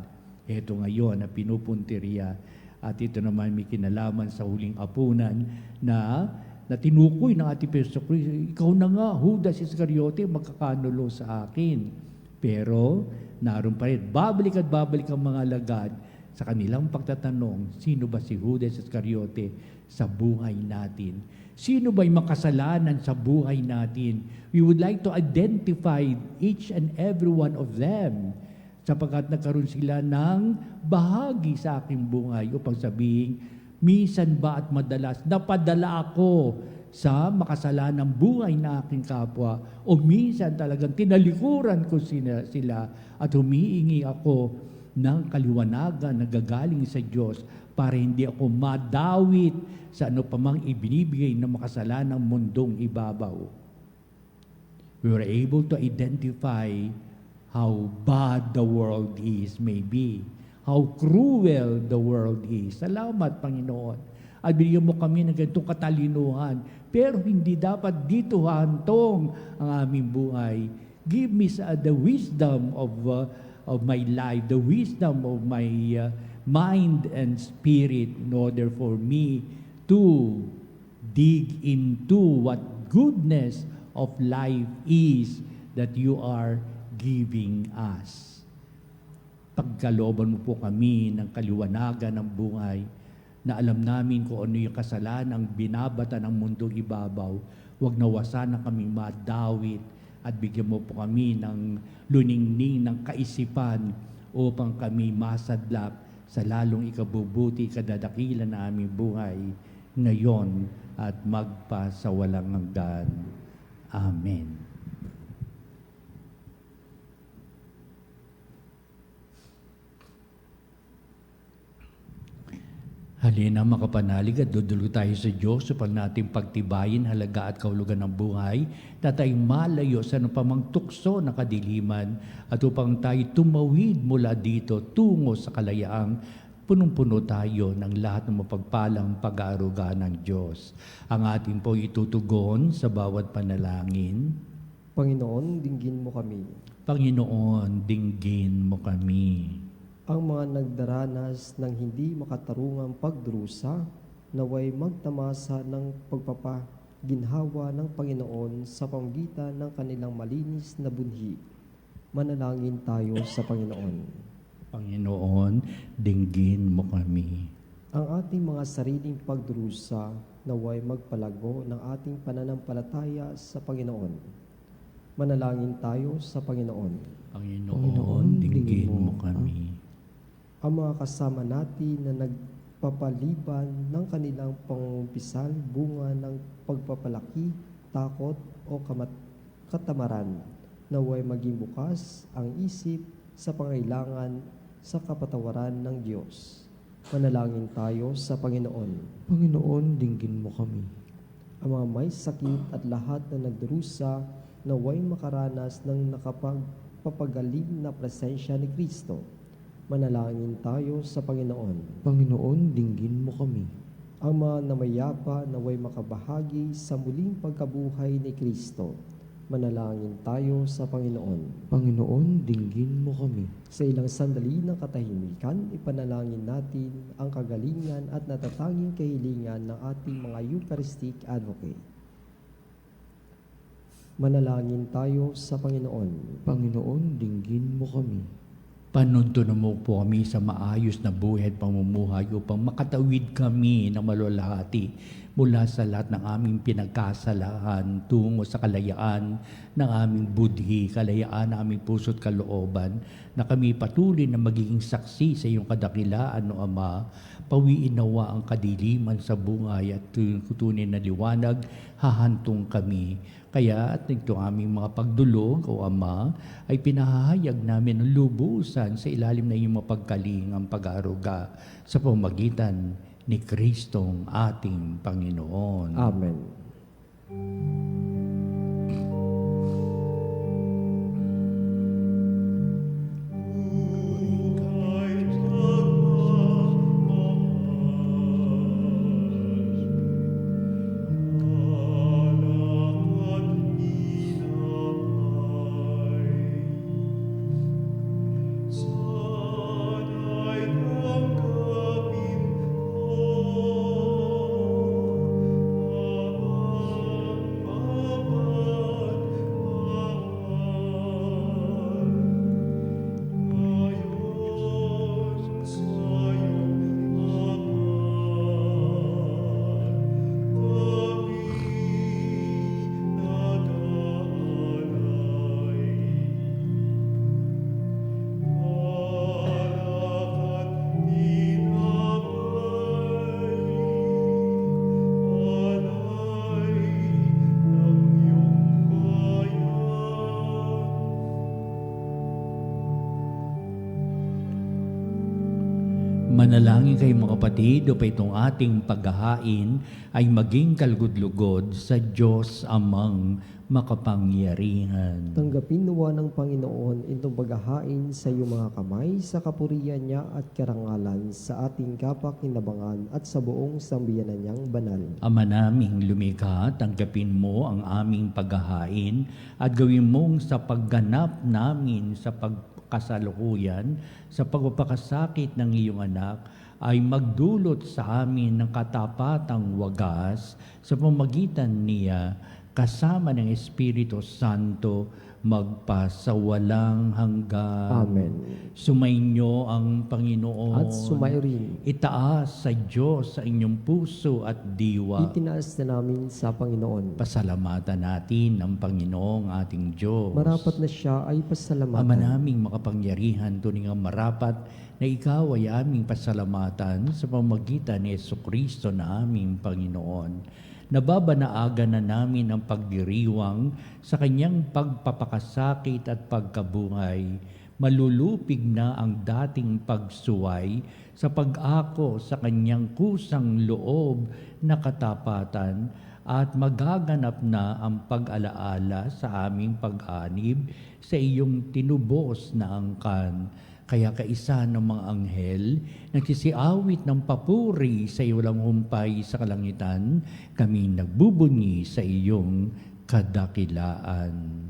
Ito ngayon na pinupuntirya at ito naman may kinalaman sa huling apunan na tinukoy ng ating Kristo, ikaw na nga, Judas Iscariote, magkakanulo sa akin. Pero naroon pa rin, babalik at babalik ang mga alagad sa kanilang pagtatanong, sino ba si Judas Iscariote sa buhay natin? Sino ba'y makasalanan sa buhay natin? We would like to identify each and every one of them sapagkat nagkaroon sila ng bahagi sa aking buhay upang sabihin, minsan ba at madalas napadala ako sa makasalanang buhay na aking kapwa o minsan talagang tinalikuran ko sila at humiingi ako ng kaliwanagan na gagaling sa Diyos para hindi ako madawit sa ano pamang ibinibigay ng makasalanang mundong ibabaw. We were able to identify how bad the world is, maybe. How cruel the world is. Salamat, Panginoon. At binigyan mo kami ng ganitong katalinuhan. Pero hindi dapat dito hantong ang aming buhay. Give me the wisdom of my life, the wisdom of my mind and spirit in order for me to dig into what goodness of life is that you are giving us. Pagkalooban mo po kami ng kaliwanagan ng buhay na alam namin kung ano yung kasalanang binabata ng mundong ibabaw, huwag nawasan na kami madawit at bigyan mo po kami ng luningning ng kaisipan upang kami masadlak sa lalong ikabubuti, kadadakilan na aming buhay ngayon at magpasawalang hanggan. Amen. Halina makapanalig at dudulo tayo sa Diyos upang natin pagtibayin halaga at kahulugan ng buhay na tayo malayo sa anumang tukso na kadiliman at upang tayo tumawid mula dito tungo sa kalayaang punong-puno tayo ng lahat ng mapagpalang pag-aaruga ng Diyos. Ang ating po itutugon sa bawat panalangin. Panginoon, dinggin mo kami. Panginoon, dinggin mo kami. Ang mga nagdaranas ng hindi makatarungang pagdurusa, naway magtamasa ng pagpapaginhawa ng Panginoon sa pamamagitan ng kanilang malinis na bunhi. Manalangin tayo sa Panginoon. Panginoon, dinggin mo kami. Ang ating mga sariling pagdurusa, naway magpalago ng ating pananampalataya sa Panginoon. Manalangin tayo sa Panginoon. Panginoon, dinggin mo kami. Ang mga kasama natin na nagpapaliban ng kanilang pangumpisal bunga ng pagpapalaki, takot o katamaran, naway maging bukas ang isip sa pangailangan sa kapatawaran ng Diyos. Manalangin tayo sa Panginoon. Panginoon, dinggin mo kami. Ang mga may sakit at lahat na nagdurusa, naway makaranas ng nakapagpapagaling na presensya ni Kristo. Manalangin tayo sa Panginoon. Panginoon, dinggin mo kami. Ang mga namayapa naway makabahagi sa muling pagkabuhay ni Kristo. Manalangin tayo sa Panginoon. Panginoon, dinggin mo kami. Sa ilang sandali ng katahimikan, ipanalangin natin ang kagalingan at natatanging kahilingan ng ating mga Eucharistic Advocate. Manalangin tayo sa Panginoon. Panginoon, dinggin mo kami. Panuntunan mo po kami sa maayos na buhay at pamumuhay upang makatawid kami ng malulahati mula sa lahat ng aming pinagkasalahan tungo sa kalayaan ng aming budhi, kalayaan ng aming puso't kalooban, na kami patuloy na magiging saksi sa iyong kadakilaan, o Ama. Pawiin nawa ang kadiliman sa buhay at tunay na liwanag, hahantong kami. Kaya at ito aming mga pagdulog, o Ama, ay pinahahayag namin ng lubusan sa ilalim na iyong mapagkalingang pag-aaruga sa pamamagitan ni Kristong ating Panginoon. Amen. Manalangin kayo mga kapatid, upang itong ating paghahain ay maging kalugod-lugod sa Diyos amang makapangyarihan. Tanggapin nawa ng Panginoon itong paghahain sa iyong mga kamay sa kapurihan niya at karangalan sa ating kapakinabangan at sa buong sambayanan niyang banal. Ama naming lumikha, tanggapin mo ang aming paghahain at gawin mong sa pagganap namin sa pagkasalukuyan, sa pagpapakasakit ng iyong anak, ay magdulot sa amin ng katapatang wagas sa pamagitan niya kasama ng Espiritu Santo magpasawalang hanggan. Amen. Sumainyo ang Panginoon. At sumairin. Itaas sa Diyos sa inyong puso at diwa. Itinaas na namin sa Panginoon. Pasalamatan natin ang Panginoong ating Diyos. Marapat na siya ay pasalamatan. Ama naming makapangyarihan, tuning ang marapat na ikaw ay aming pasalamatan sa pamagitan ni Jesucristo na aming Panginoon. Nababanaagan na namin ang pagdiriwang sa kanyang pagpapakasakit at pagkabuhay. Malulupig na ang dating pagsuway sa pag-ako sa kanyang kusang loob na katapatan at magaganap na ang pag-alaala sa aming pag-anib sa iyong tinubos na angkan. Kaya kaisa ng mga anghel, nagsisiawit ng papuri sa iwalang humpay sa kalangitan, kami nagbubunyi sa iyong kadakilaan.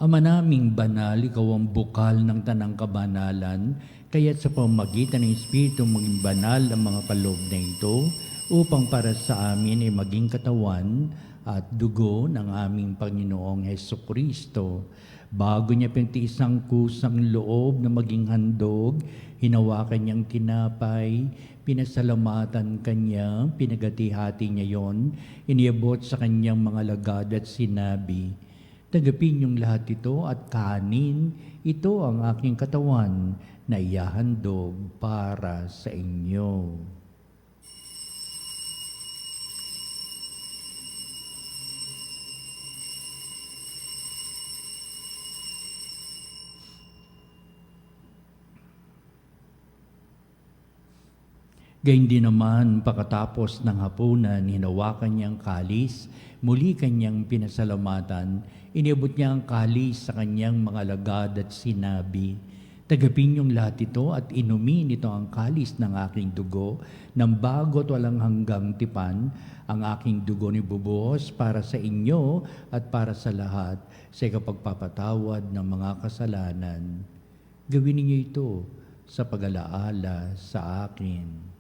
Ama naming banal, ikaw ang bukal ng tanang kabanalan, kaya't sa pamamagitan ng Espiritu maging banal ang mga kaloob na ito, upang para sa amin ay maging katawan at dugo ng aming Panginoong Hesukristo. Bago niya pinagtiis ang kusang loob na maging handog, hinawakan niyang tinapay, pinasalamatan kanya, pinagati-hati niya yon, iniabot sa kanyang mga lagad at sinabi, "Tanggapin niyong lahat ito at kanin, ito ang aking katawan na ihahandog para sa inyo." Gayun din naman, pagkatapos ng hapunan, hinawakan niyang kalis, muli kanyang pinasalamatan, iniabot niya ang kalis sa kanyang mga lagad at sinabi, "Tagapin niyong lahat ito at inumin ito ang kalis ng aking dugo, ng bago't walang hanggang tipan, ang aking dugo ni bubuhos para sa inyo at para sa lahat, sa ikapagpapatawad ng mga kasalanan. Gawin ninyo ito sa pag-alaala sa akin."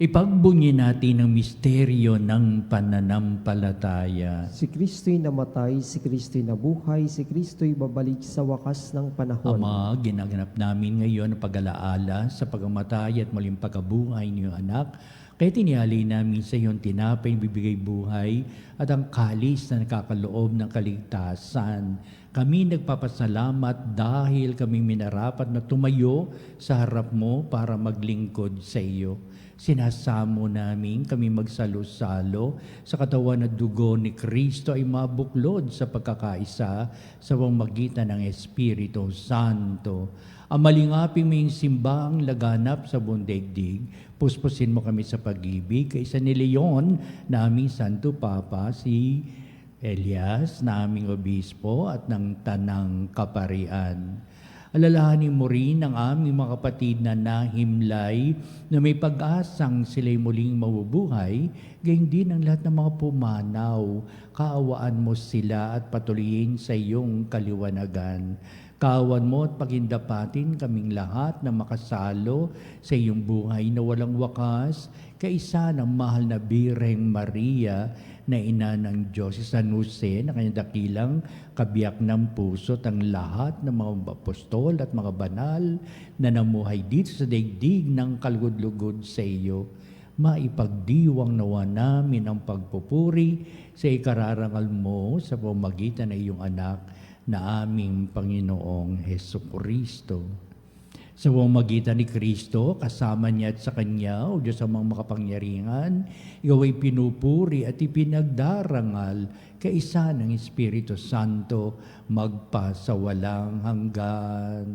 Ipagbunyi natin ang misteryo ng pananampalataya. Si Kristo'y namatay, si Kristo'y nabuhay, si Kristo'y babalik sa wakas ng panahon. Ama, ginaganap namin ngayon ang pag-alaala sa pagamatay at muling pagkabuhay ng iyong anak. Kaya tinihali namin sa iyong tinapay bibigay buhay at ang kalis na nakakaloob ng kaligtasan. Kami nagpapasalamat dahil kami minarapat na tumayo sa harap mo para maglingkod sa iyo. Sinasamo namin kami magsalo-salo sa katawan at dugo ni Kristo ay mabuklod sa pagkakaisa sa pamamagitan ng Espiritu Santo. Ang malingaping may simbang laganap sa buong daigdig, puspusin mo kami sa pag-ibig, kaysa ni Leon na aming Santo Papa, si Elias na aming Obispo at ng Tanang Kaparian. Alalahanin mo rin ang aming mga kapatid na nahimlay na may pag-asang sila'y muling mabubuhay, gayon din ang lahat ng mga pumanaw. Kaawaan mo sila at patuloyin sa iyong kaliwanagan. Kaawan mo at pagindapatin kaming lahat na makasalo sa iyong buhay na walang wakas, kaisa ng mahal na Birheng Maria, na ina ng Diyos, si San Jose, na kanyang dakilang kabiyak ng puso at ang lahat ng mga apostol at mga banal na namuhay dito sa daigdig ng kalugod-lugod sa iyo. Maipagdiwang nawa namin ang pagpupuri sa ikararangal mo sa pamamagitan ng iyong anak na aming Panginoong Hesukristo. Sa pamamagitan ni Kristo, kasama niya at sa Kanya, o Diyos ang mga makapangyarihan, ikaw ay pinupuri at ipinagdarangal kaisa ng Espiritu Santo magpa sa walang hanggan.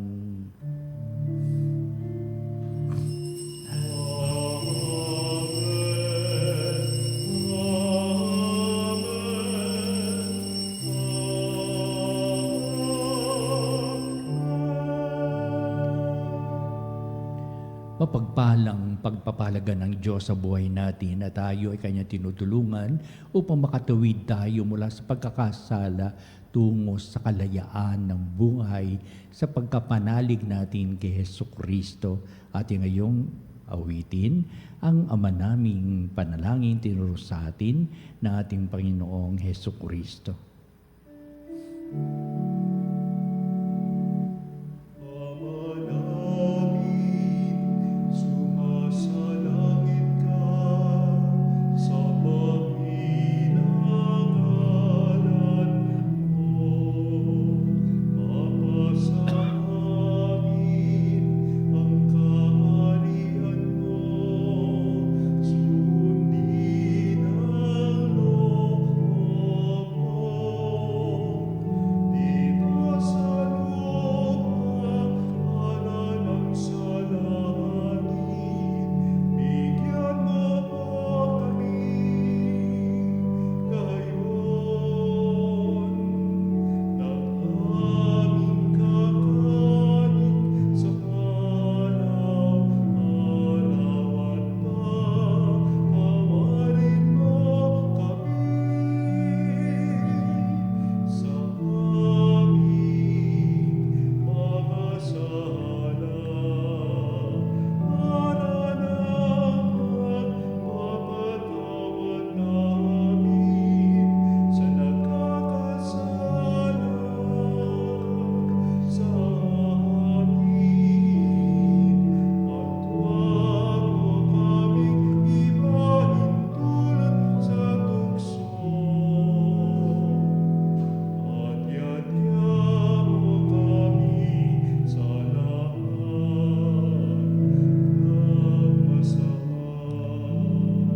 Mapagpalang pagpapalaga ng Diyos sa buhay natin na tayo ay Kanya tinutulungan upang makatawid tayo mula sa pagkakasala tungo sa kalayaan ng buhay sa pagkapanalig natin kay Hesukristo. Ating ngayong awitin ang Ama naming panalangin tinuro sa atin ng ating Panginoong Hesukristo.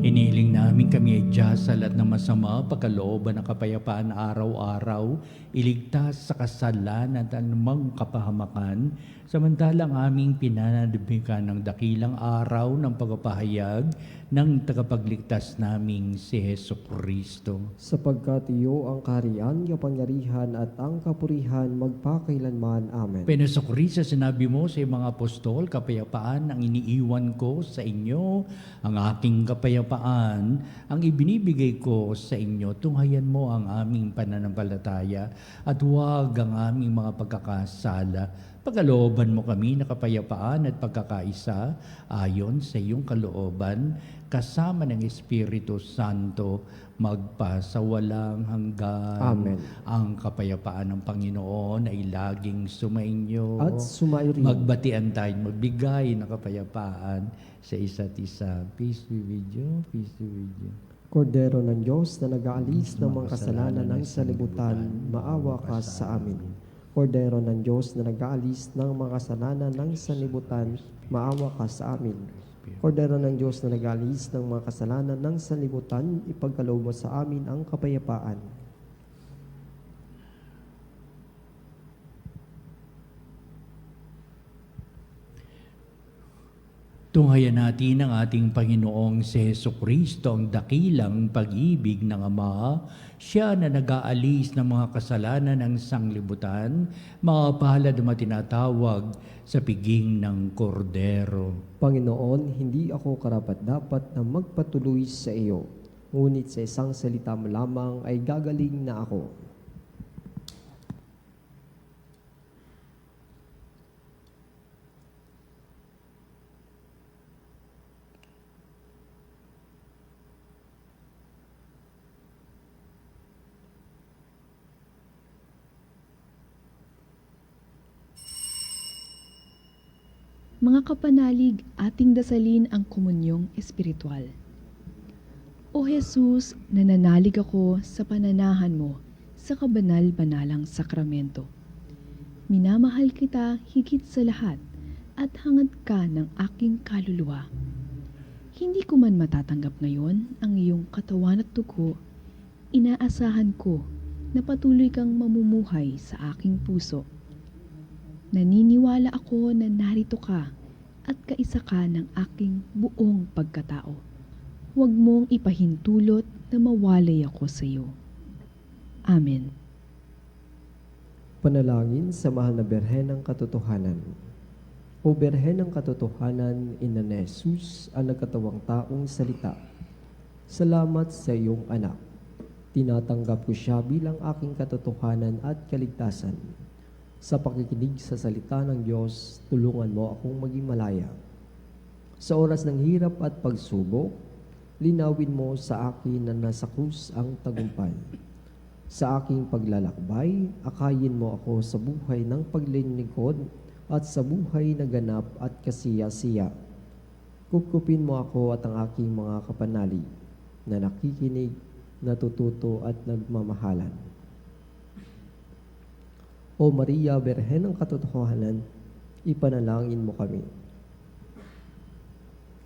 Iniling namin kami ay Diyos sa lahat ng masama, pagkalooban ng kapayapaan araw-araw, iligtas sa kasalanan at anumang kapahamakan, samantalang aming pinananabikan ng dakilang araw ng pagpapahayag ng tagapagligtas naming si Hesukristo. Sapagkat iyo ang kaharian, kapangyarihan at ang kapurihan magpakailanman. Amen. Pinasukristo, sinabi mo sa mga apostol, kapayapaan ang iniiwan ko sa inyo, ang aking kapayapaan ang ibinibigay ko sa inyo. Tunghayan mo ang aming pananampalataya at huwag ang aming mga pagkakasala. Pagkalooban mo kami na kapayapaan at pagkakaisa ayon sa iyong kalooban, kasama ng Espiritu Santo, magpa sa walang hanggan. Amen. Ang kapayapaan ng Panginoon ay laging sumainyo. At sumairin. Magbatian tayo, magbigay ng kapayapaan sa isa't isa. Peace be with you, peace be with you. Kordero ng Diyos na nag-aalis ng mga kasalanan ng salibutan, maawa ka sa amin. Kordero ng Diyos na nag-aalis ng mga kasalanan ng sanlibutan, maawa ka sa amin. Kordero ng Diyos na nag-aalis ng mga kasalanan ng sanlibutan, ipagkaloob mo sa amin ang kapayapaan. Tunghayan natin ang ating Panginoong si Heso Kristo, ang dakilang pag-ibig ng Ama. Siya na nag-aalis ng mga kasalanan ng sanglibutan, mga palad na tinatawag sa piging ng kordero. Panginoon, hindi ako karapat-dapat na magpatuloy sa iyo, ngunit sa isang salita mo lamang ay gagaling na ako. Mga kapanalig, ating dasalin ang komunyong espiritual. O Jesus, nananalig ako sa pananahan mo sa kabanal-banalang sakramento. Minamahal kita higit sa lahat at hangad ka ng aking kaluluwa. Hindi ko man matatanggap ngayon ang iyong katawan at dugo, inaasahan ko na patuloy kang mamumuhay sa aking puso. Naniniwala ako na narito ka at kaisa ka ng aking buong pagkatao. Huwag mong ipahintulot na mawalay ako sa iyo. Amen. Panalangin sa mahal na Berhen ng Katotohanan. O Berhen ng Katotohanan, Ina ni Jesus, ang nagkatawang taong salita. Salamat sa iyong anak. Tinatanggap ko siya bilang aking katotohanan at kaligtasan. Sa pakikinig sa salita ng Diyos, tulungan mo akong maging malaya. Sa oras ng hirap at pagsubok, linawin mo sa akin na nasa krus ang tagumpay. Sa aking paglalakbay, akayin mo ako sa buhay ng paglilingkod at sa buhay na ganap at kasiya-siya. Kupkupin mo ako at ang aking mga kapanalig na nakikinig, natututo at nagmamahalan. O Maria, Berhen ng Katotohanan, ipanalangin mo kami.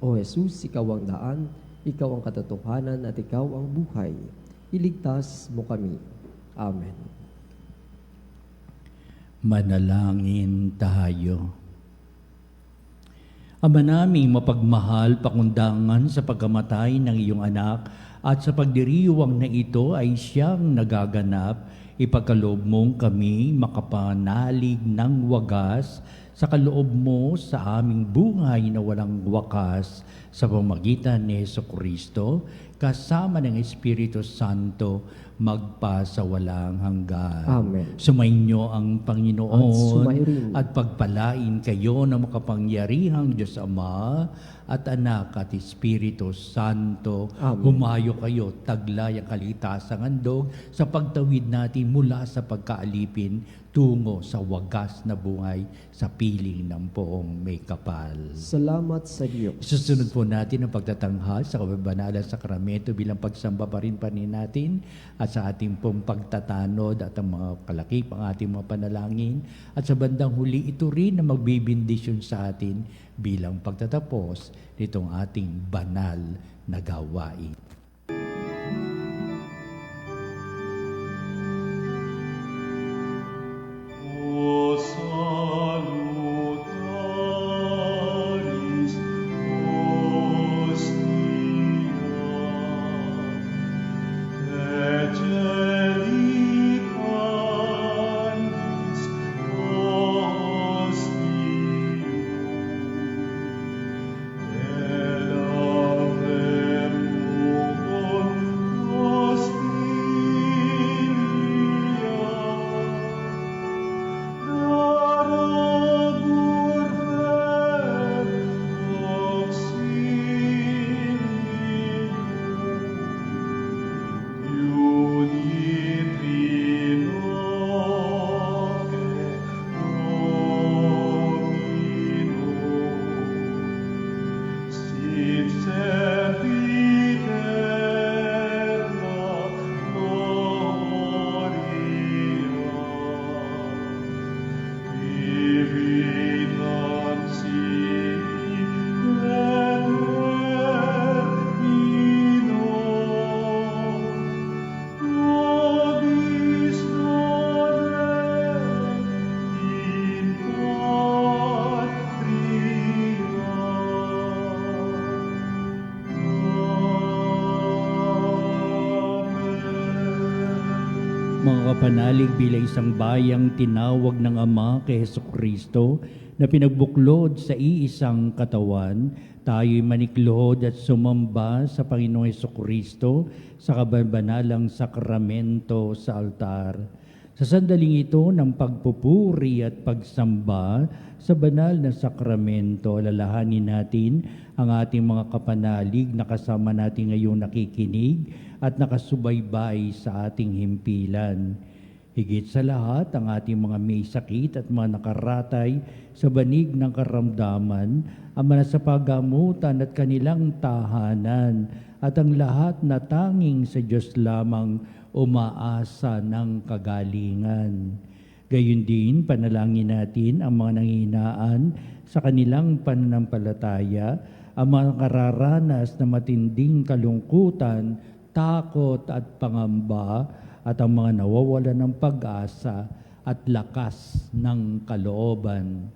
O Jesus, ikaw ang daan, ikaw ang katotohanan at ikaw ang buhay. Iligtas mo kami. Amen. Manalangin tayo. Ama naming mapagmahal, pakundangan sa pagkamatay ng iyong anak at sa pagdiriwang na ito ay siyang nagaganap, ipagkaloob mong kami makapanalig ng wagas sa kaloob mo sa aming buhay na walang wakas sa pamamagitan ni Heso Kristo, kasama ng Espiritu Santo, magpasawalang hanggan. Amen. Sumainyo ang At Panginoon sumairin. at pagpalain kayo ng makapangyarihang Diyos Ama at Anak at Espiritu Santo. Amen. Humayo kayo, taglay ang kalitasang handog sa pagtawid natin mula sa pagkaalipin tungo sa wagas na buhay sa piling ng poong may kapal. Salamat sa Diyos. Susunod po natin ang pagtatanghal sa kababanalang sakramento bilang pagsamba pa rin natin at sa ating pong pagtatanod at ang mga kalakip ang ating mga panalangin at sa bandang huli ito rin na magbibindisyon sa atin bilang pagtatapos nitong ating banal na gawain. mga kapanalig bilang isang bayang tinawag ng Ama kay Hesukristo na pinagbuklod sa iisang katawan, tayo'y maniklohod at sumamba sa Panginoong Hesukristo sa kabanalang sakramento sa altar. Sa sandaling ito ng pagpupuri at pagsamba sa banal na sakramento, alalahanin natin ang ating mga kapanalig na kasama natin ngayong nakikinig at nakasubaybay sa ating himpilan. Higit sa lahat, ang ating mga may sakit at mga nakaratay sa banig ng karamdaman, ang mga sa paggamutan at kanilang tahanan, at ang lahat na tanging sa Diyos lamang umaasa ng kagalingan. Gayun din, panalangin natin ang mga nanghihinaan sa kanilang pananampalataya, ang mga kararanas na matinding kalungkutan, takot at pangamba, at ang mga nawawalan ng pag-asa at lakas ng kalooban.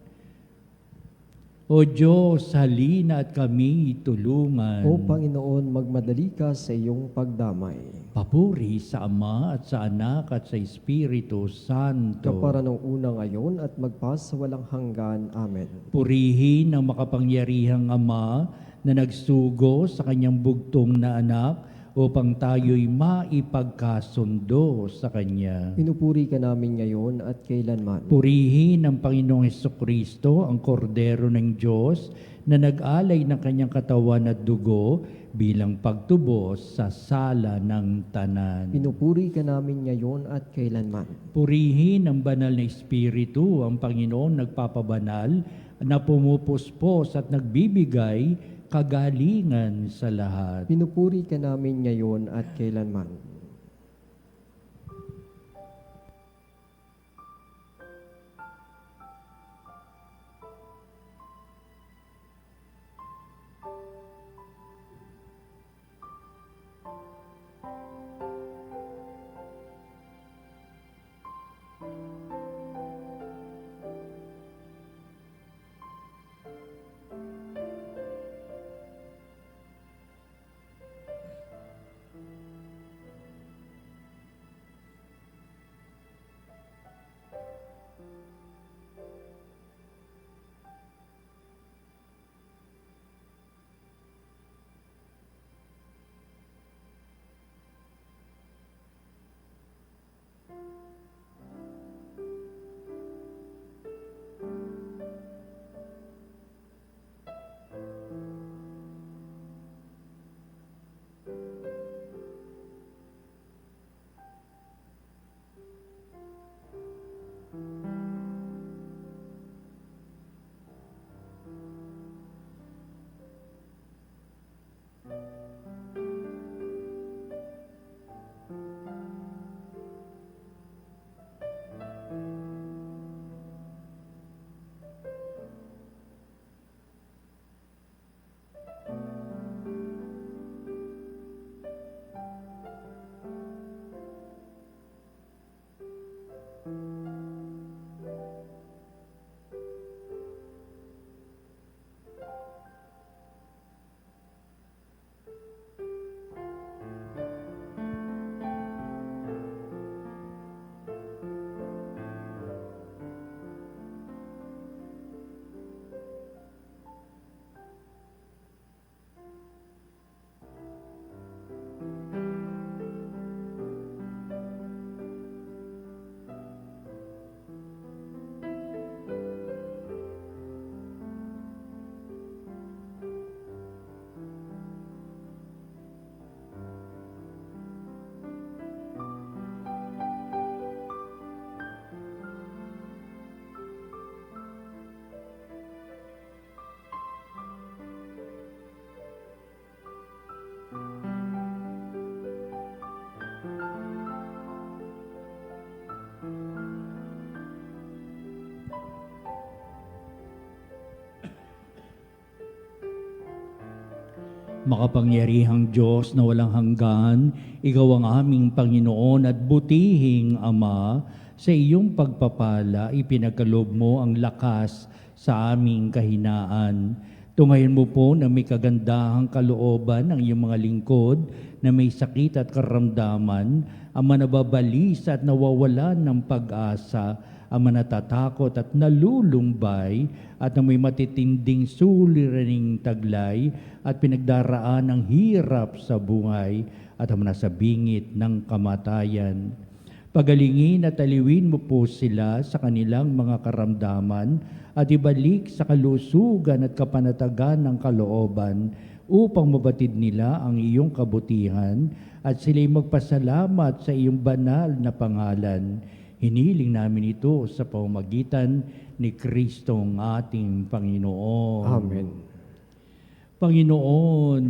O Diyos, halina at kami tulungan. O Panginoon, magmadali ka sa iyong pagdamay. Papuri sa Ama at sa Anak at sa Espiritu Santo. Kapara nung una ngayon at magpasawalang hanggan. Amen. Purihin ang makapangyarihang Ama na nagsugo sa kanyang bugtong na anak upang tayo'y maipagkasundo sa Kanya. Pinupuri ka namin ngayon at kailanman. Purihin ang Panginoong Hesukristo, ang kordero ng Diyos, na nag-alay ng kanyang katawan at dugo bilang pagtubos sa sala ng tanan. Pinupuri ka namin ngayon at kailanman. Purihin ang banal na Espiritu, ang Panginoong nagpapabanal, na pumupuspos at nagbibigay kagalingan sa lahat. Pinupuri ka namin ngayon at kailanman. Makapangyarihang Diyos na walang hanggan, Ikaw ang aming Panginoon at butihing Ama, sa iyong pagpapala ipinagkaloob mo ang lakas sa aming kahinaan. Tungayin mo po na may kagandahang kalooban ng iyong mga lingkod na may sakit at karamdaman, ang manababalis at nawawalan ng pag-asa, ang manatatakot at nalulumbay, at ang may matitinding suliraning taglay at pinagdaraan ng hirap sa buhay at ang nasa bingit ng kamatayan. Pagalingin at aliwin mo po sila sa kanilang mga karamdaman at ibalik sa kalusugan at kapanatagan ng kalooban upang mabatid nila ang iyong kabutihan at sila'y magpasalamat sa iyong banal na pangalan. Hiniling namin ito sa pamamagitan ni Kristong ating Panginoon. Amen. Panginoon,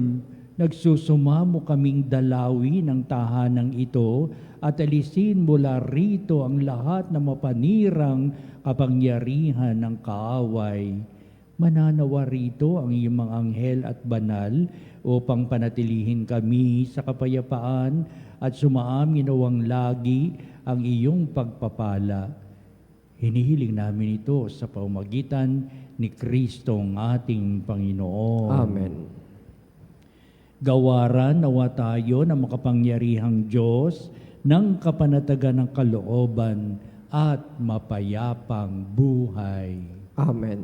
nagsusumamo kaming dalawi ng tahanang ito at alisin mula rito ang lahat ng mapanirang kapangyarihan ng kaaway. Mananawa rito ang iyong mga anghel at banal upang panatilihin kami sa kapayapaan at sumaamin nawang lagi ang iyong pagpapala. Hinihiling namin ito sa pamamagitan ni Kristong ating Panginoon. Amen. Gawaran nawa tayo ng makapangyarihang Diyos ng kapanatagan ng kalooban at mapayapang buhay. Amen.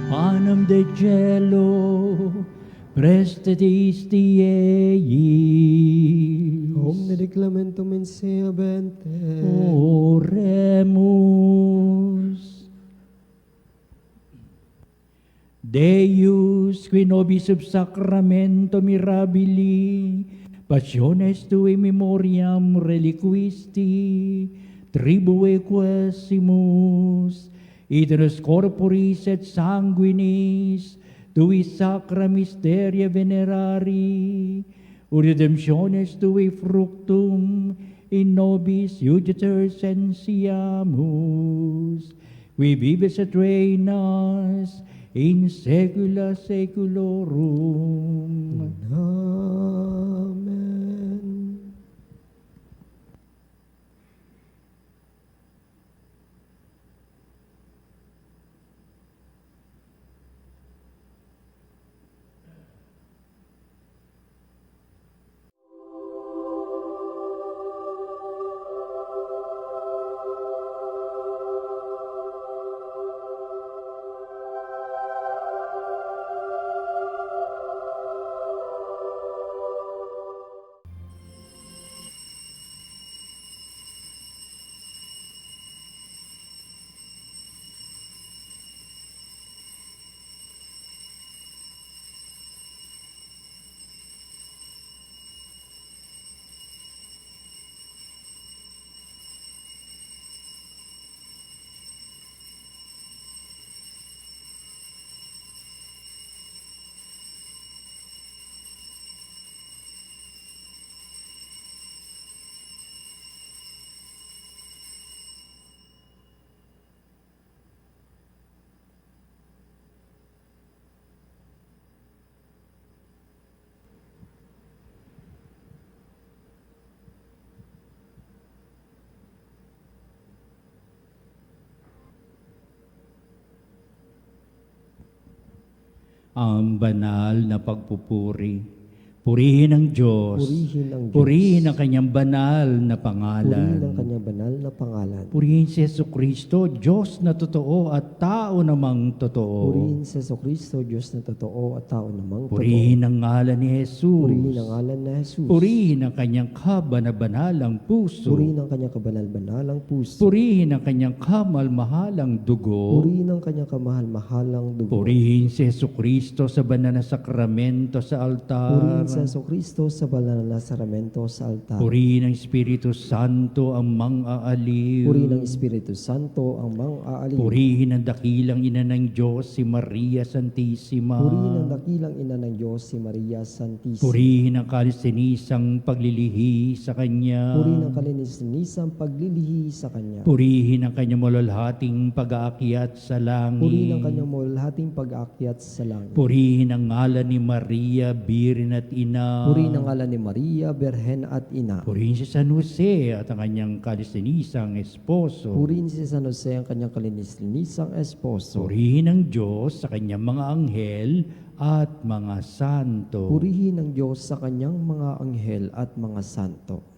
Panem de cielo, prestitisti eis. Omne declamentum in se abente. Oremus. Deus, qui nobis sub sacramento mirabili, passiones tui memoriam reliquisti, tribue quesimus, iteros corporis et sanguinis, tui sacra mysteria venerari, ut redemptiones tui fructum in nobis iuditor sensiamus, qui vives et reinas in saecula saeculorum. Amen. ang banal na pagpupuri. Purihin ang Diyos. Purihin ang Diyos. Purihin ang kanyang banal na Purihin ang pangalan. kanyang banal na pangalan. Purihin si Yesu Kristo, Diyos na totoo at tao namang totoo. Purihin si Jesucristo, Diyos na totoo at tao namang totoo. Purihin ang ngalan ni Jesus. Purihin ang ngalan na Jesus. Purihin ang kanyang kabanabaнаlang puso. Purihin ang kanyang kabanal-banalang puso. Purihin ang kanyang kamal-mahalang dugo. Purihin ang kanyang kamahal-mahalang dugo. Purihin si Yesu Kristo sa banal na sakramento sa altar. Purihin si Jesucristo sa banal na sakramento sa altar. Purihin ang Espiritu Santo ang mang-aaliw. Purihin ang Espiritu Santo ang mang-aaliw. Purihin ang dakilang ina ng Diyos, si Maria Santissima. Purihin ang dakilang ina ng Diyos, si Maria Santissima. Purihin ang kalisinisang paglilihi sa Kanya. Purihin ang kalinisan paglilihi sa Kanya. Purihin ang kanyang malalhating pag-aakyat sa langit. Purihin ang kanyang mulhating pag-aakyat sa langit. Purihin ang ngalan ni Maria, Birin at Ina. Purihin ang ngalan ni Maria, Berhen at Ina. Purihin si San Jose at ang kanyang kalisinisang esposo. Purihin si San Jose ang kanyang kalinis-linisang esposo. Purihin ang Diyos sa kanyang mga anghel at mga santo. Purihin ang Diyos sa kanyang mga anghel at mga santo.